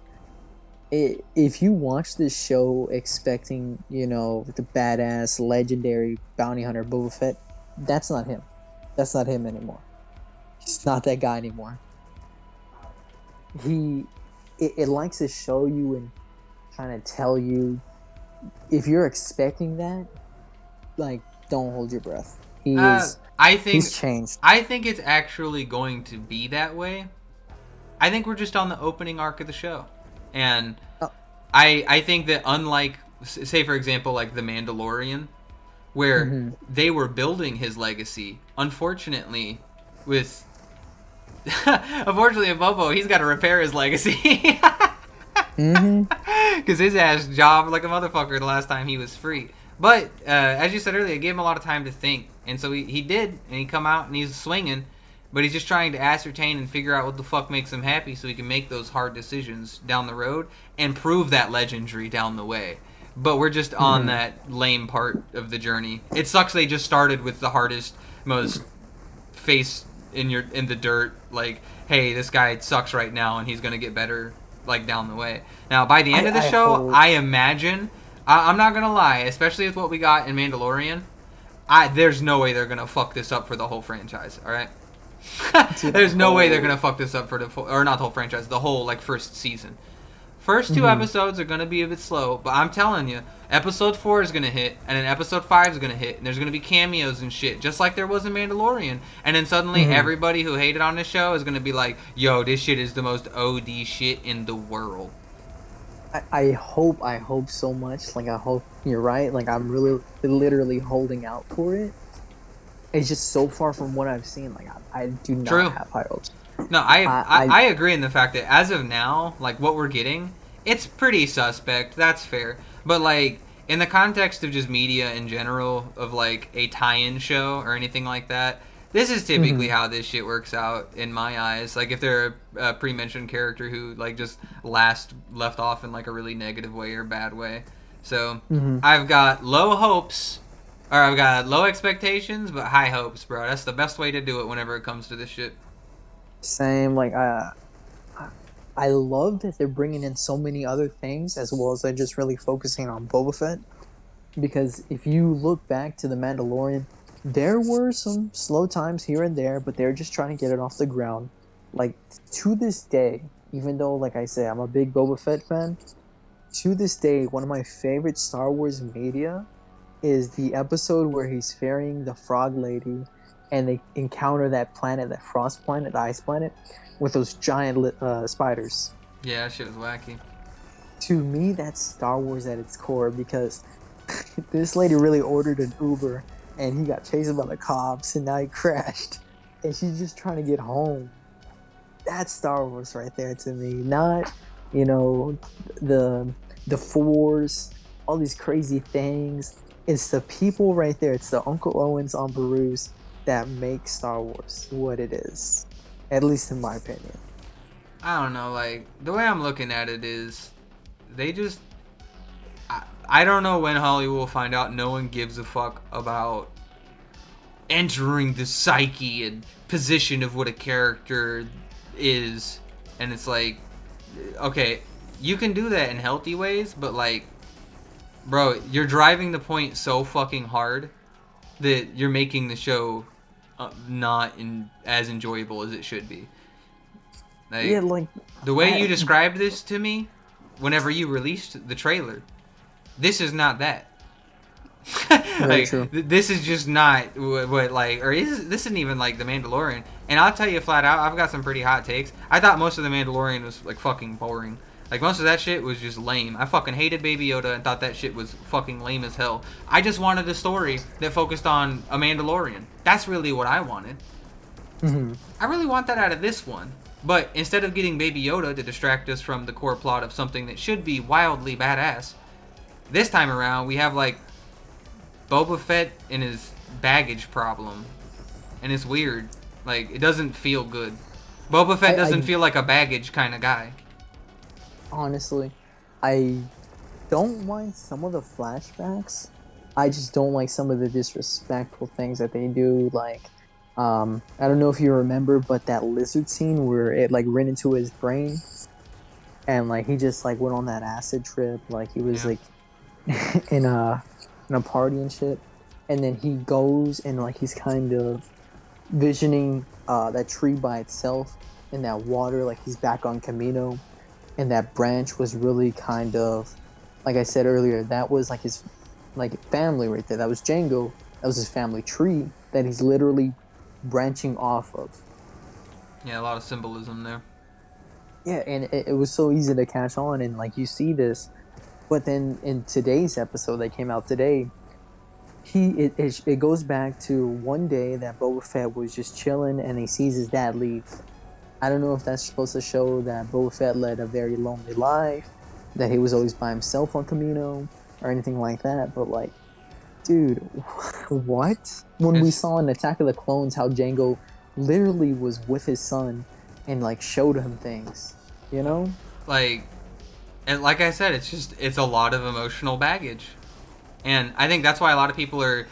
If you watch this show expecting, the badass, legendary bounty hunter Boba Fett, that's not him. That's not him anymore. He's not that guy anymore. It likes to show you and kind of tell you, if you're expecting that, like, don't hold your breath. He's changed. I think it's actually going to be that way. I think we're just on the opening arc of the show. And I think that unlike, say for example, like The Mandalorian, where they were building his legacy, unfortunately with Bobo, he's got to repair his legacy. Because his ass jobbed like a motherfucker the last time he was free. But, as you said earlier, it gave him a lot of time to think. And so he did, and he come out and he's swinging. But he's just trying to ascertain and figure out what the fuck makes him happy so he can make those hard decisions down the road and prove that legendary down the way. But we're just on that lame part of the journey. It sucks they just started with the hardest, most face in the dirt, like, hey, this guy sucks right now and he's going to get better, like, down the way. Now, by the end of the show, I imagine, I'm not going to lie, especially with what we got in Mandalorian, there's no way they're going to fuck this up for the whole franchise, alright? There's no way they're gonna fuck this up for not the whole franchise, the whole like first season. First two episodes are gonna be a bit slow, but I'm telling you, episode 4 is gonna hit, and then episode 5 is gonna hit, and there's gonna be cameos and shit, just like there was in Mandalorian. And then suddenly everybody who hated on this show is gonna be like, "Yo, this shit is the most OD shit in the world." I hope so much. Like I hope you're right. Like I'm really literally holding out for it. It's just so far from what I've seen. Like I do not have high hopes. No, I agree in the fact that as of now, like what we're getting, it's pretty suspect. That's fair. But like in the context of just media in general, of like a tie-in show or anything like that, this is typically how this shit works out in my eyes. Like if they're a pre-mentioned character who like just left off in like a really negative way or bad way. So I've got low hopes. Or I've got low expectations, but high hopes, bro. That's the best way to do it whenever it comes to this shit. Same. Like, I love that they're bringing in so many other things, as well as they're just really focusing on Boba Fett. Because if you look back to The Mandalorian, there were some slow times here and there, but they're just trying to get it off the ground. Like, to this day, even though, like I say, I'm a big Boba Fett fan, to this day, one of my favorite Star Wars media is the episode where he's ferrying the frog lady and they encounter that planet, that frost planet, the ice planet, with those giant spiders. Yeah, that shit was wacky. To me, that's Star Wars at its core, because this lady really ordered an Uber and he got chased by the cops and now he crashed and she's just trying to get home. That's Star Wars right there to me. Not, the Force, all these crazy things. It's the people right there. It's the Uncle Owens on Beru's that make Star Wars what it is. At least in my opinion. I don't know, like, the way I'm looking at it is, they just... I don't know when Hollywood will find out no one gives a fuck about entering the psyche and position of what a character is, and it's like, okay, you can do that in healthy ways, but like, bro, you're driving the point so fucking hard that you're making the show not as enjoyable as it should be. Like, yeah, like the way you described this to me, whenever you released the trailer, this is not that. Like, this is just not what like, or this isn't even like The Mandalorian. And I'll tell you flat out, I've got some pretty hot takes. I thought most of The Mandalorian was like fucking boring. Like, most of that shit was just lame. I fucking hated Baby Yoda and thought that shit was fucking lame as hell. I just wanted a story that focused on a Mandalorian. That's really what I wanted. Mm-hmm. I really want that out of this one. But instead of getting Baby Yoda to distract us from the core plot of something that should be wildly badass, this time around we have like Boba Fett and his baggage problem. And it's weird. Like, it doesn't feel good. Boba Fett doesn't feel like a baggage kind of guy. Honestly, I don't mind some of the flashbacks. I just don't like some of the disrespectful things that they do. Like, I don't know if you remember, but that lizard scene where it like ran into his brain, and like he just like went on that acid trip. Like he was like in a party and shit, and then he goes and like he's kind of visioning that tree by itself in that water. Like he's back on Camino. And that branch was really kind of, like I said earlier, that was like his like family right there. That was Django. That was his family tree that he's literally branching off of. Yeah, a lot of symbolism there. Yeah, and it was so easy to catch on, and like you see this. But then in today's episode that came out today, it goes back to one day that Boba Fett was just chilling and he sees his dad leave. I don't know if that's supposed to show that Boba Fett led a very lonely life, that he was always by himself on Camino, or anything like that, but like, dude, what? When we saw in Attack of the Clones how Django literally was with his son and like showed him things, you know? Like, and like I said, it's a lot of emotional baggage. And I think that's why a lot of people are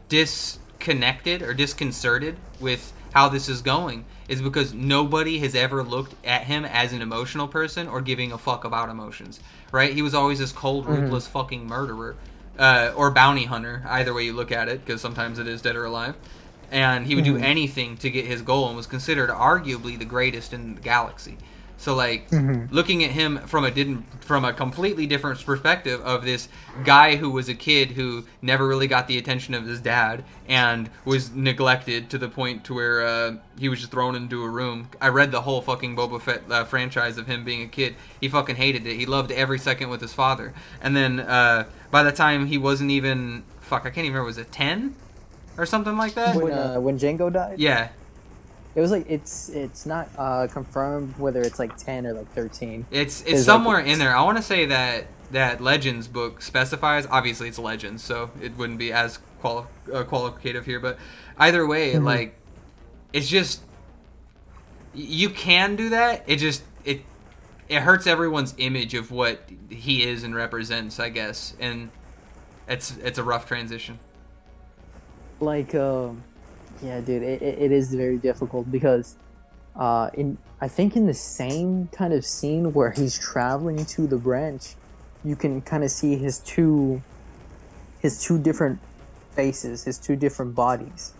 disconnected or disconcerted with how this is going, is because nobody has ever looked at him as an emotional person or giving a fuck about emotions, right? He was always this cold, ruthless fucking murderer, or bounty hunter, either way you look at it, because sometimes it is dead or alive. And he would do anything to get his goal and was considered arguably the greatest in the galaxy. So like, looking at him from a completely different perspective of this guy who was a kid who never really got the attention of his dad and was neglected to the point to where he was just thrown into a room. I read the whole fucking Boba Fett franchise of him being a kid. He fucking hated it. He loved every second with his father. And then by the time he wasn't even, I can't even remember, was it 10 or something like that? When Django died? Yeah. It was like it's not confirmed whether it's like 10 or like 13. It's somewhere in there. I want to say that Legends book specifies. Obviously, it's Legends, so it wouldn't be as qualificative here. But either way, like, it's just, you can do that. It hurts everyone's image of what he is and represents, I guess, and it's a rough transition. Like yeah, dude, it is very difficult because I think in the same kind of scene where he's traveling to the branch, you can kind of see his two different faces, his two different bodies,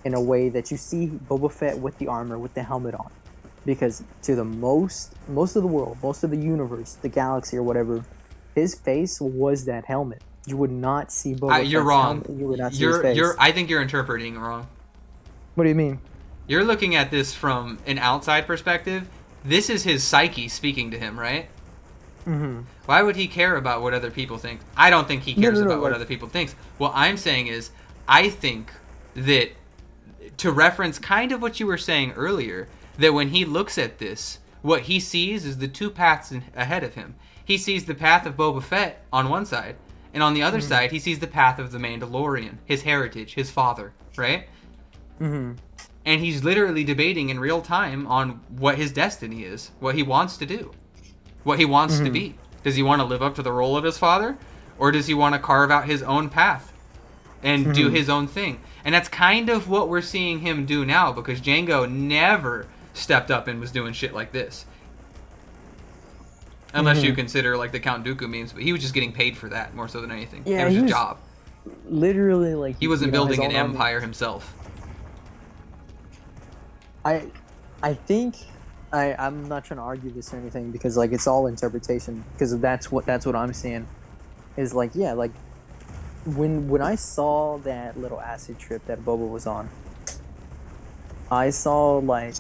in a way that you see Boba Fett with the armor, with the helmet on. Because to the most of the world, most of the universe, the galaxy or whatever, his face was that helmet. You would not see Boba Fett's you're wrong. helmet. You would not see his face. I think you're interpreting it wrong. What do you mean? You're looking at this from an outside perspective. This is his psyche speaking to him, right? Mm-hmm. Why would he care about what other people think? I don't think he cares about what other people think. What I'm saying is, I think that, to reference kind of what you were saying earlier, that when he looks at this, what he sees is the two paths ahead of him. He sees the path of Boba Fett on one side, and on the other side, he sees the path of the Mandalorian, his heritage, his father, right? Mm-hmm. And he's literally debating in real time on what his destiny is, what he wants to do, what he wants to be. Does he want to live up to the role of his father, or does he want to carve out his own path and do his own thing? And that's kind of what we're seeing him do now, because Django never stepped up and was doing shit like this. Unless you consider like the Count Dooku memes, but he was just getting paid for that more so than anything. Yeah, it was his job. Literally, like he wasn't building an empire himself. I think I'm not trying to argue this or anything, because like it's all interpretation, because that's what I'm seeing is like, yeah, like when I saw that little acid trip that Boba was on, I saw like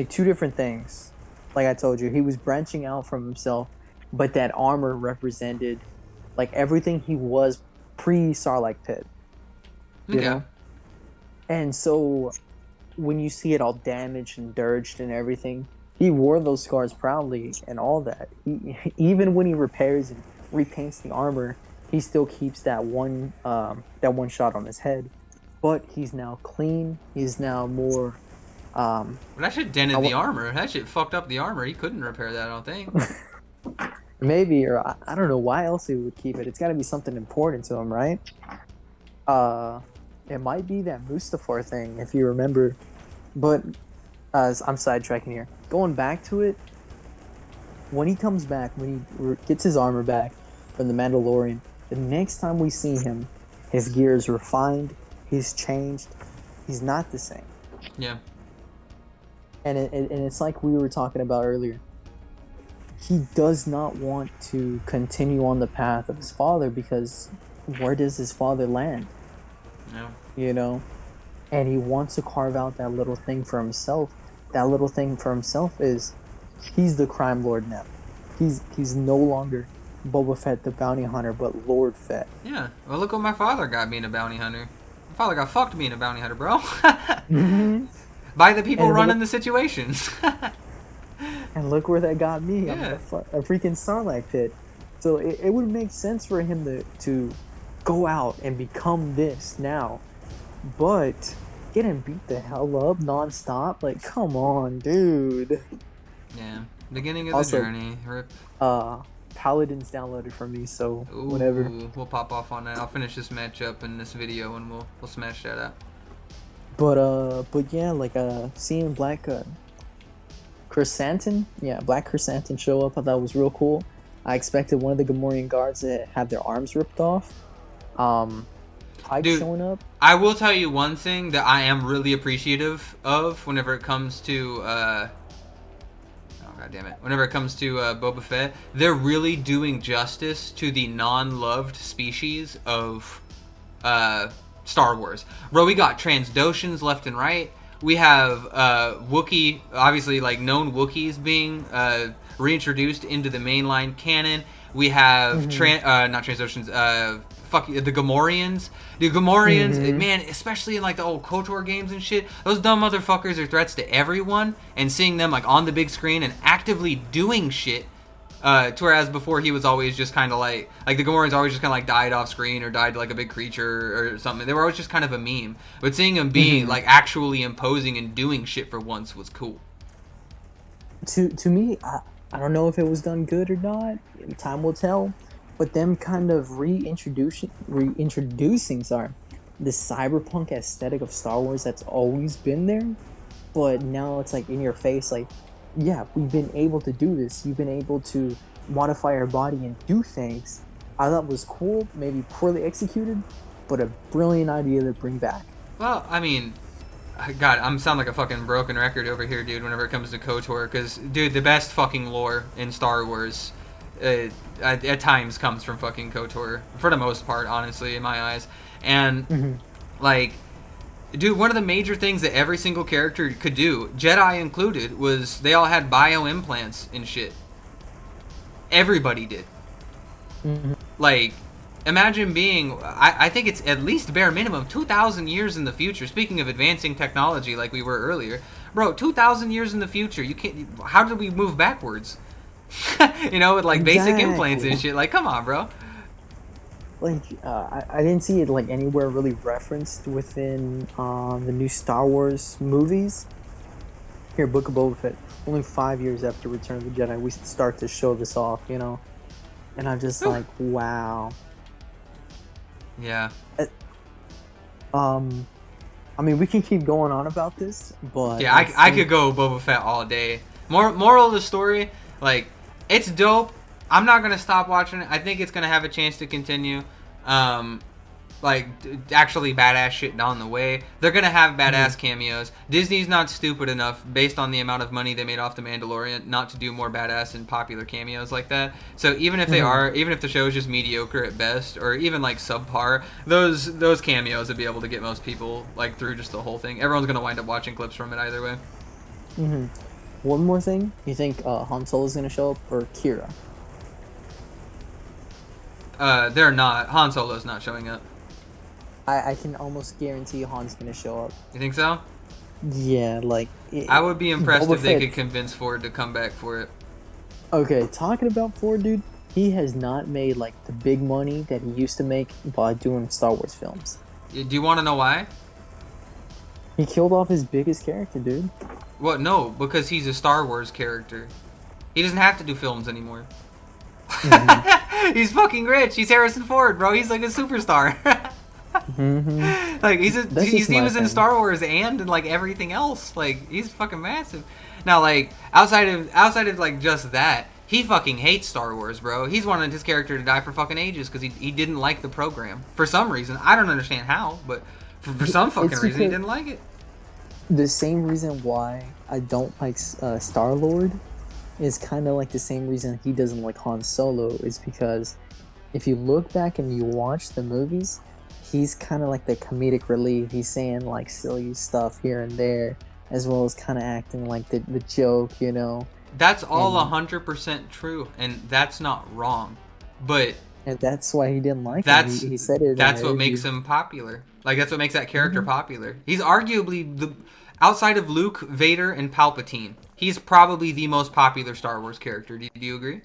two different things. Like I told you, he was branching out from himself, but that armor represented like everything he was pre-Sarlacc pit. You know? And so when you see it all damaged and dirged and everything, he wore those scars proudly and all that. Even when he repairs and repaints the armor, he still keeps that one shot on his head. But he's now clean. He's now more... But that shit dented the armor. That shit fucked up the armor. He couldn't repair that, I don't think. Maybe, or I don't know why else he would keep it. It's got to be something important to him, right? It might be that Mustafar thing, if you remember. But I'm sidetracking here. Going back to it, when he comes back, when he gets his armor back from the Mandalorian, the next time we see him, his gear is refined, he's changed, he's not the same. Yeah. And it's like we were talking about earlier. He does not want to continue on the path of his father, because where does his father land? No. You know? And he wants to carve out that little thing for himself. That little thing for himself is he's the crime lord now. He's no longer Boba Fett the bounty hunter, but Lord Fett. Yeah. Well, look what my father got being a bounty hunter. My father got fucked being a bounty hunter, bro. By the people running the situations. And look where that got me. Yeah. I'm a freaking Sarlacc pit. So it would make sense for him to go out and become this now. But get him beat the hell up nonstop? Like, come on, dude. Yeah. Beginning of the journey. Rip. Paladin's downloaded for me, so Ooh, whatever. We'll pop off on that. I'll finish this matchup in this video and we'll smash that out. But yeah, like seeing Black Chrysanthemum, Black Chrysanthemum show up, I thought was real cool. I expected one of the Gamorrean guards to have their arms ripped off. Pike showing up. I will tell you one thing that I am really appreciative of whenever it comes to whenever it comes to Boba Fett, they're really doing justice to the non-loved species of Star Wars. Bro, we got Transdoshans left and right. We have Wookiee, obviously like known Wookiees being reintroduced into the mainline canon. We have not Transdoshans, the Gamorreans. The Gamorreans, man, especially in like the old KOTOR games and shit, those dumb motherfuckers are threats to everyone, and seeing them like on the big screen and actively doing shit, to whereas before he was always just kind of like the Gamorreans always just kind of like died off screen or died like a big creature or something. They were always just kind of a meme. But seeing him being like actually imposing and doing shit for once was cool. To me, I don't know if it was done good or not. Time will tell. But them kind of reintroducing the cyberpunk aesthetic of Star Wars that's always been there, but now it's like in your face, like, yeah, we've been able to do this. You've been able to modify our body and do things. I thought was cool, maybe poorly executed, but a brilliant idea to bring back. Well, I mean, God, I'm sound like a fucking broken record over here, dude, whenever it comes to KOTOR, because, dude, the best fucking lore in Star Wars at times comes from fucking KOTOR, for the most part, honestly, in my eyes. And, like, dude, one of the major things that every single character could do, Jedi included, was they all had bio implants and shit. Everybody did. Like, imagine being, I think it's at least bare minimum 2,000 years in the future. Speaking of advancing technology like we were earlier, bro, 2,000 years in the future, you can't, how did we move backwards? You know, with like basic implants and shit. Like, come on, bro. Like, I didn't see it like anywhere really referenced within the new Star Wars movies. Here, Book of Boba Fett. Only 5 years after Return of the Jedi, we start to show this off, you know. and I'm just Ooh. like, wow. Yeah. I mean, we can keep going on about this, but Yeah, I could go Boba Fett all day. Moral of the story, like, it's dope. I'm not gonna stop watching it. I think it's gonna have a chance to continue. Like, actually badass shit down the way. They're gonna have badass cameos. Disney's not stupid enough, based on the amount of money they made off The Mandalorian, not to do more badass and popular cameos like that. So even if they are, even if the show is just mediocre at best, or even like subpar, those cameos would be able to get most people like through just the whole thing. Everyone's gonna wind up watching clips from it either way. One more thing, you think Han Solo's gonna show up or Kira? They're not. Han Solo's not showing up. I can almost guarantee Han's gonna show up. You think so? Yeah, like I would be impressed Boba if they Fett- could convince Ford to come back for it. Okay, talking about Ford, dude, he has not made like the big money that he used to make by doing Star Wars films. Do you want to know why? He killed off his biggest character, dude. Well, no, because he's a Star Wars character. He doesn't have to do films anymore. He's fucking rich. He's Harrison Ford, bro. He's like a superstar. Like he was in Star Wars and in like everything else. Like he's fucking massive. Now, like outside of like just that, he fucking hates Star Wars, bro. He's wanted his character to die for fucking ages because he didn't like the program for some reason. I don't understand how, but for some fucking reason he didn't like it. The same reason why I don't like Star Lord is kind of like the same reason he doesn't like Han Solo, is because if you look back and you watch the movies, he's kind of like the comedic relief. He's saying like silly stuff here and there, as well as kind of acting like the joke, you know. That's all 100% true, and that's not wrong. But and that's why he didn't like him. He said it. That's what makes him popular. Like that's what makes that character popular. He's arguably outside of Luke, Vader, and Palpatine, he's probably the most popular Star Wars character. Do you agree?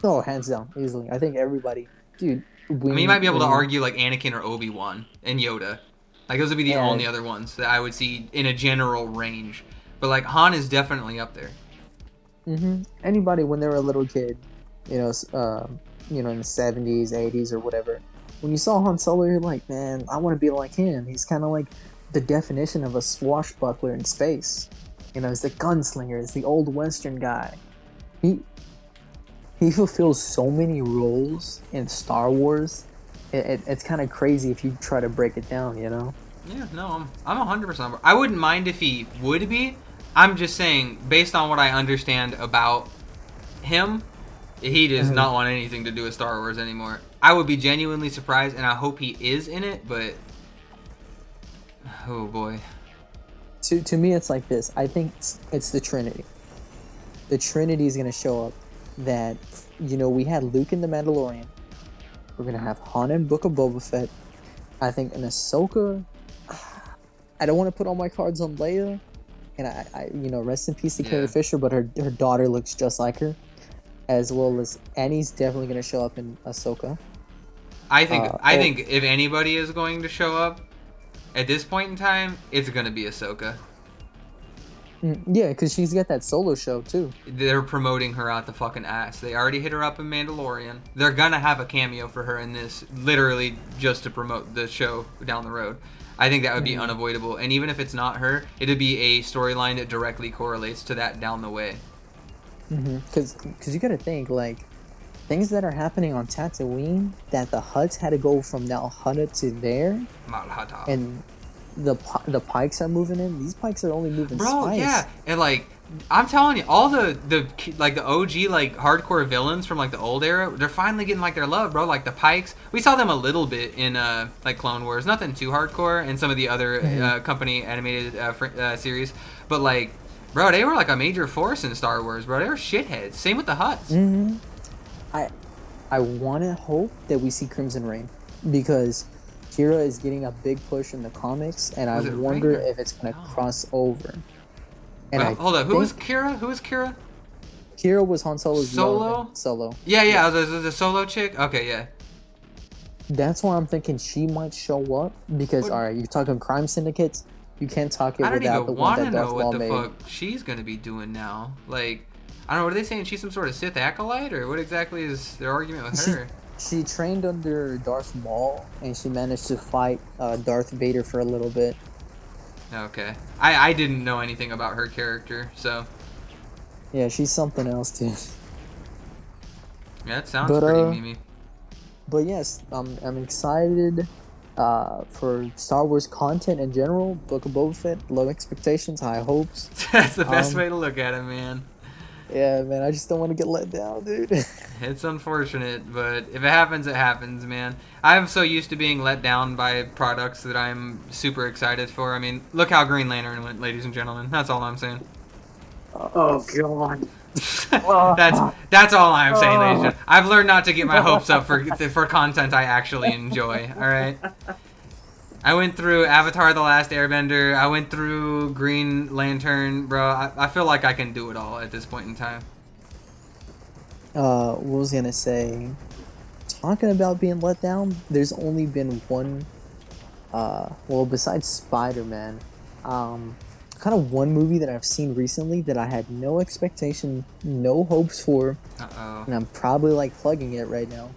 Oh, hands down, easily. I think everybody, dude. I mean, you might be able to argue like Anakin or Obi-Wan and Yoda. Like those would be the only other ones that I would see in a general range. But like Han is definitely up there. Anybody when they were a little kid, in the 70s, 80s, or whatever, when you saw Han Solo, you're like, man, I want to be like him. He's kind of like the definition of a swashbuckler in space. You know, he's the gunslinger. He's the old Western guy. He fulfills so many roles in Star Wars. It's kind of crazy if you try to break it down, you know? Yeah, no, I'm 100%. I wouldn't mind if he would be. I'm just saying, based on what I understand about him, he does not want anything to do with Star Wars anymore. I would be genuinely surprised, and I hope he is in it, but oh boy. To me, it's like this. I think it's the Trinity. The Trinity is going to show up. That, we had Luke in The Mandalorian. We're going to have Han in Book of Boba Fett. I think in Ahsoka, I don't want to put all my cards on Leia. And I rest in peace to Carrie Fisher, but her daughter looks just like her. As well as Annie's definitely going to show up in Ahsoka. I think if anybody is going to show up at this point in time, it's going to be Ahsoka. Yeah, because she's got that solo show too. They're promoting her out the fucking ass. They already hit her up in Mandalorian. They're gonna have a cameo for her in this, literally just to promote the show down the road. I think that would be unavoidable. And even if it's not her, it'd be a storyline that directly correlates to that down the way. Because you gotta think, like, things that are happening on Tatooine, that the Hutts had to go from Nal Hutta to there. Malhata. And the Pikes are moving in. These Pikes are only moving spice. Yeah, and like I'm telling you, all the OG like hardcore villains from like the old era, they're finally getting like their love, bro. Like the Pikes, we saw them a little bit in like Clone Wars, nothing too hardcore, and some of the other company animated series, but like, bro, they were like a major force in Star Wars, bro. They were shitheads. Same with the Hutts. I want to hope that we see Crimson Reign, because Kira is getting a big push in the comics, and I wonder if it's going to cross over. And hold up, who is Kira? Who is Kira? Kira was Han Solo's Solo? Solo. Yeah. The Solo chick? Okay, yeah. That's why I'm thinking she might show up, because, alright, you're talking crime syndicates, you can't talk it without the one that Darth Maul made. I don't even want to know what the fuck she's going to be doing now. Like, I don't know. What are they saying? She's some sort of Sith acolyte, or what exactly is their argument with her? She trained under Darth Maul, and she managed to fight Darth Vader for a little bit. Okay. I didn't know anything about her character, so. Yeah, she's something else too. Yeah, that sounds pretty memey. But yes, I'm excited for Star Wars content in general. Book of Boba Fett, low expectations, high hopes. That's the best way to look at it, man. Yeah, man, I just don't want to get let down, dude. It's unfortunate, but if it happens, it happens, man. I'm so used to being let down by products that I'm super excited for. I mean, look how Green Lantern went, ladies and gentlemen. That's all I'm saying. Oh god. That's all I'm saying, ladies and gentlemen. I've learned not to get my hopes up for content I actually enjoy. All right. I went through Avatar: The Last Airbender. I went through Green Lantern, bro. I feel like I can do it all at this point in time. What was I gonna say? Talking about being let down, there's only been one. Well, besides Spider-Man, kind of one movie that I've seen recently that I had no expectation, no hopes for, and I'm probably like plugging it right now.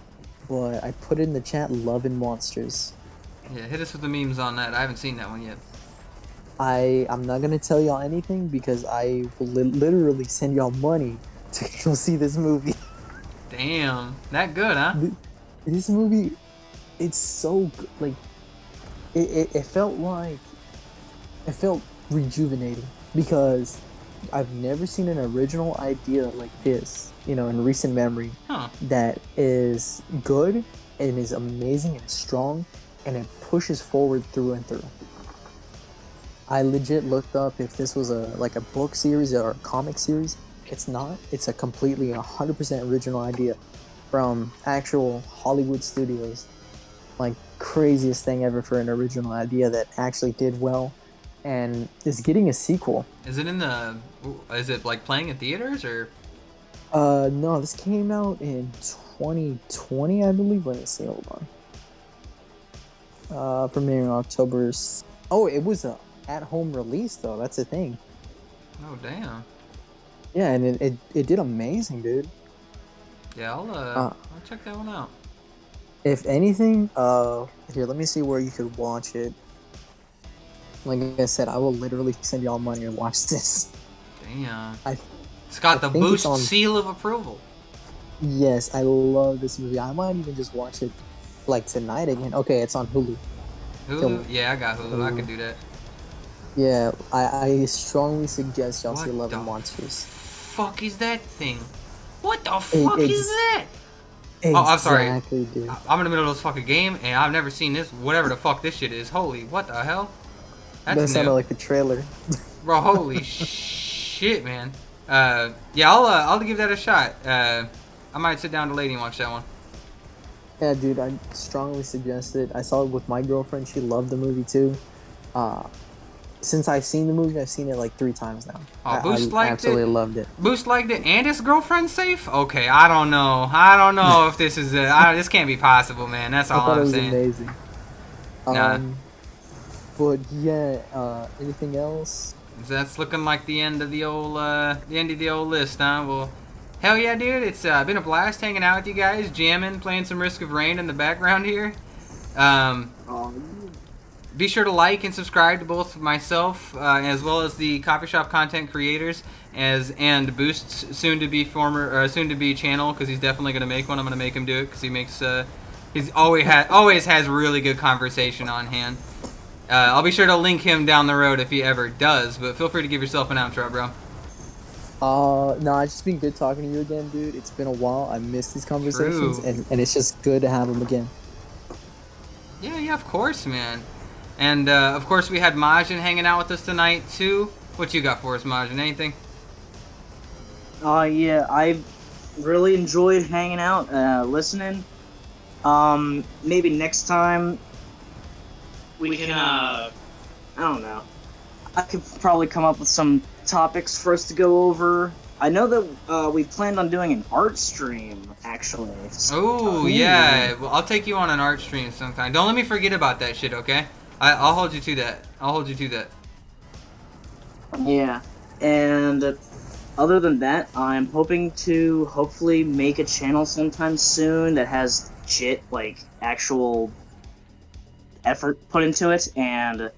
But I put it in the chat. Love and Monsters. Yeah, hit us with the memes on that. I haven't seen that one yet. I'm not gonna tell y'all anything because I will literally send y'all money to go see this movie. Damn, that good, huh? This movie, it's so good. Like, it felt rejuvenating because I've never seen an original idea like this, in recent memory, that is good and is amazing and strong, and it pushes forward through and through. I legit looked up if this was a book series or a comic series. It's not. It's a completely 100% original idea from actual Hollywood studios. Like, craziest thing ever for an original idea that actually did well and is getting a sequel. Is it like playing in theaters or? No, this came out in 2020, I believe. Let me see, hold on. Premiering October. Oh, it was a at-home release though. That's the thing. Oh damn. Yeah, and it did amazing, dude. Yeah, I'll check that one out. If anything, here, let me see where you could watch it. Like I said, I will literally send y'all money and watch this. Damn. It's got the Boost seal of approval. Yes, I love this movie. I might even just watch it like tonight again. Okay, it's on Hulu. Hulu? Yeah, I got Hulu. I could do that. Yeah, I strongly suggest y'all see Love and Monsters. Fuck is that thing? What the fuck is that? Exactly, oh, I'm sorry. Dude. I'm in the middle of this fucking game and I've never seen this. Whatever the fuck this shit is. Holy, what the hell? That sounded like the trailer. Bro, holy shit, man. Yeah, I'll give that a shot. I might sit down to Lady and watch that one. Yeah, dude, I strongly suggest it. I saw it with my girlfriend. She loved the movie too. Since I've seen the movie, I've seen it like 3 times now. Oh, Boost liked it? Absolutely loved it. Boost liked it, and his girlfriend's safe? Okay, I don't know if this is this can't be possible, man. That's all I'm saying. I thought it was amazing. Nah. But yeah, anything else? That's looking like the end of the old list, huh? Well, hell yeah, dude! It's been a blast hanging out with you guys, jamming, playing some Risk of Rain in the background here. Be sure to like and subscribe to both myself as well as the coffee shop content creators and Boost's soon to be channel, because he's definitely gonna make one. I'm gonna make him do it because he's always has really good conversation on hand. I'll be sure to link him down the road if he ever does, but feel free to give yourself an outro, bro. No, it's just been good talking to you again, dude. It's been a while. I missed these conversations, and it's just good to have them again. Yeah, of course, man. And, of course, we had Majin hanging out with us tonight, too. What you got for us, Majin? Anything? Yeah, I really enjoyed hanging out, listening. Maybe next time we can, I don't know. I could probably come up with some topics for us to go over. I know that we planned on doing an art stream, actually. Oh, yeah. Well, I'll take you on an art stream sometime. Don't let me forget about that shit, okay? I'll hold you to that. Yeah, and other than that, I'm hoping to hopefully make a channel sometime soon that has legit, like, actual effort put into it, and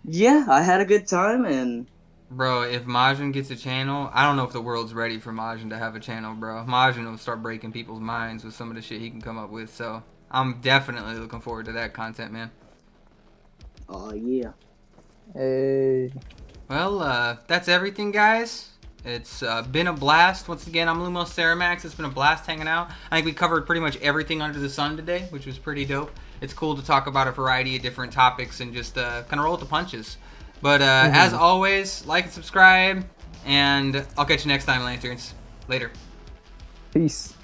yeah, I had a good time, and Bro, if Majin gets a channel, I don't know if the world's ready for Majin to have a channel, bro. Majin will start breaking people's minds with some of the shit he can come up with, so I'm definitely looking forward to that content, man. oh yeah. Hey. Well, that's everything, guys. It's been a blast. Once again, I'm Lumos Theromax. It's been a blast hanging out. I think we covered pretty much everything under the sun today, which was pretty dope. It's cool to talk about a variety of different topics and just kind of roll with the punches. But as always, like and subscribe, and I'll catch you next time, Lanterns. Later. Peace.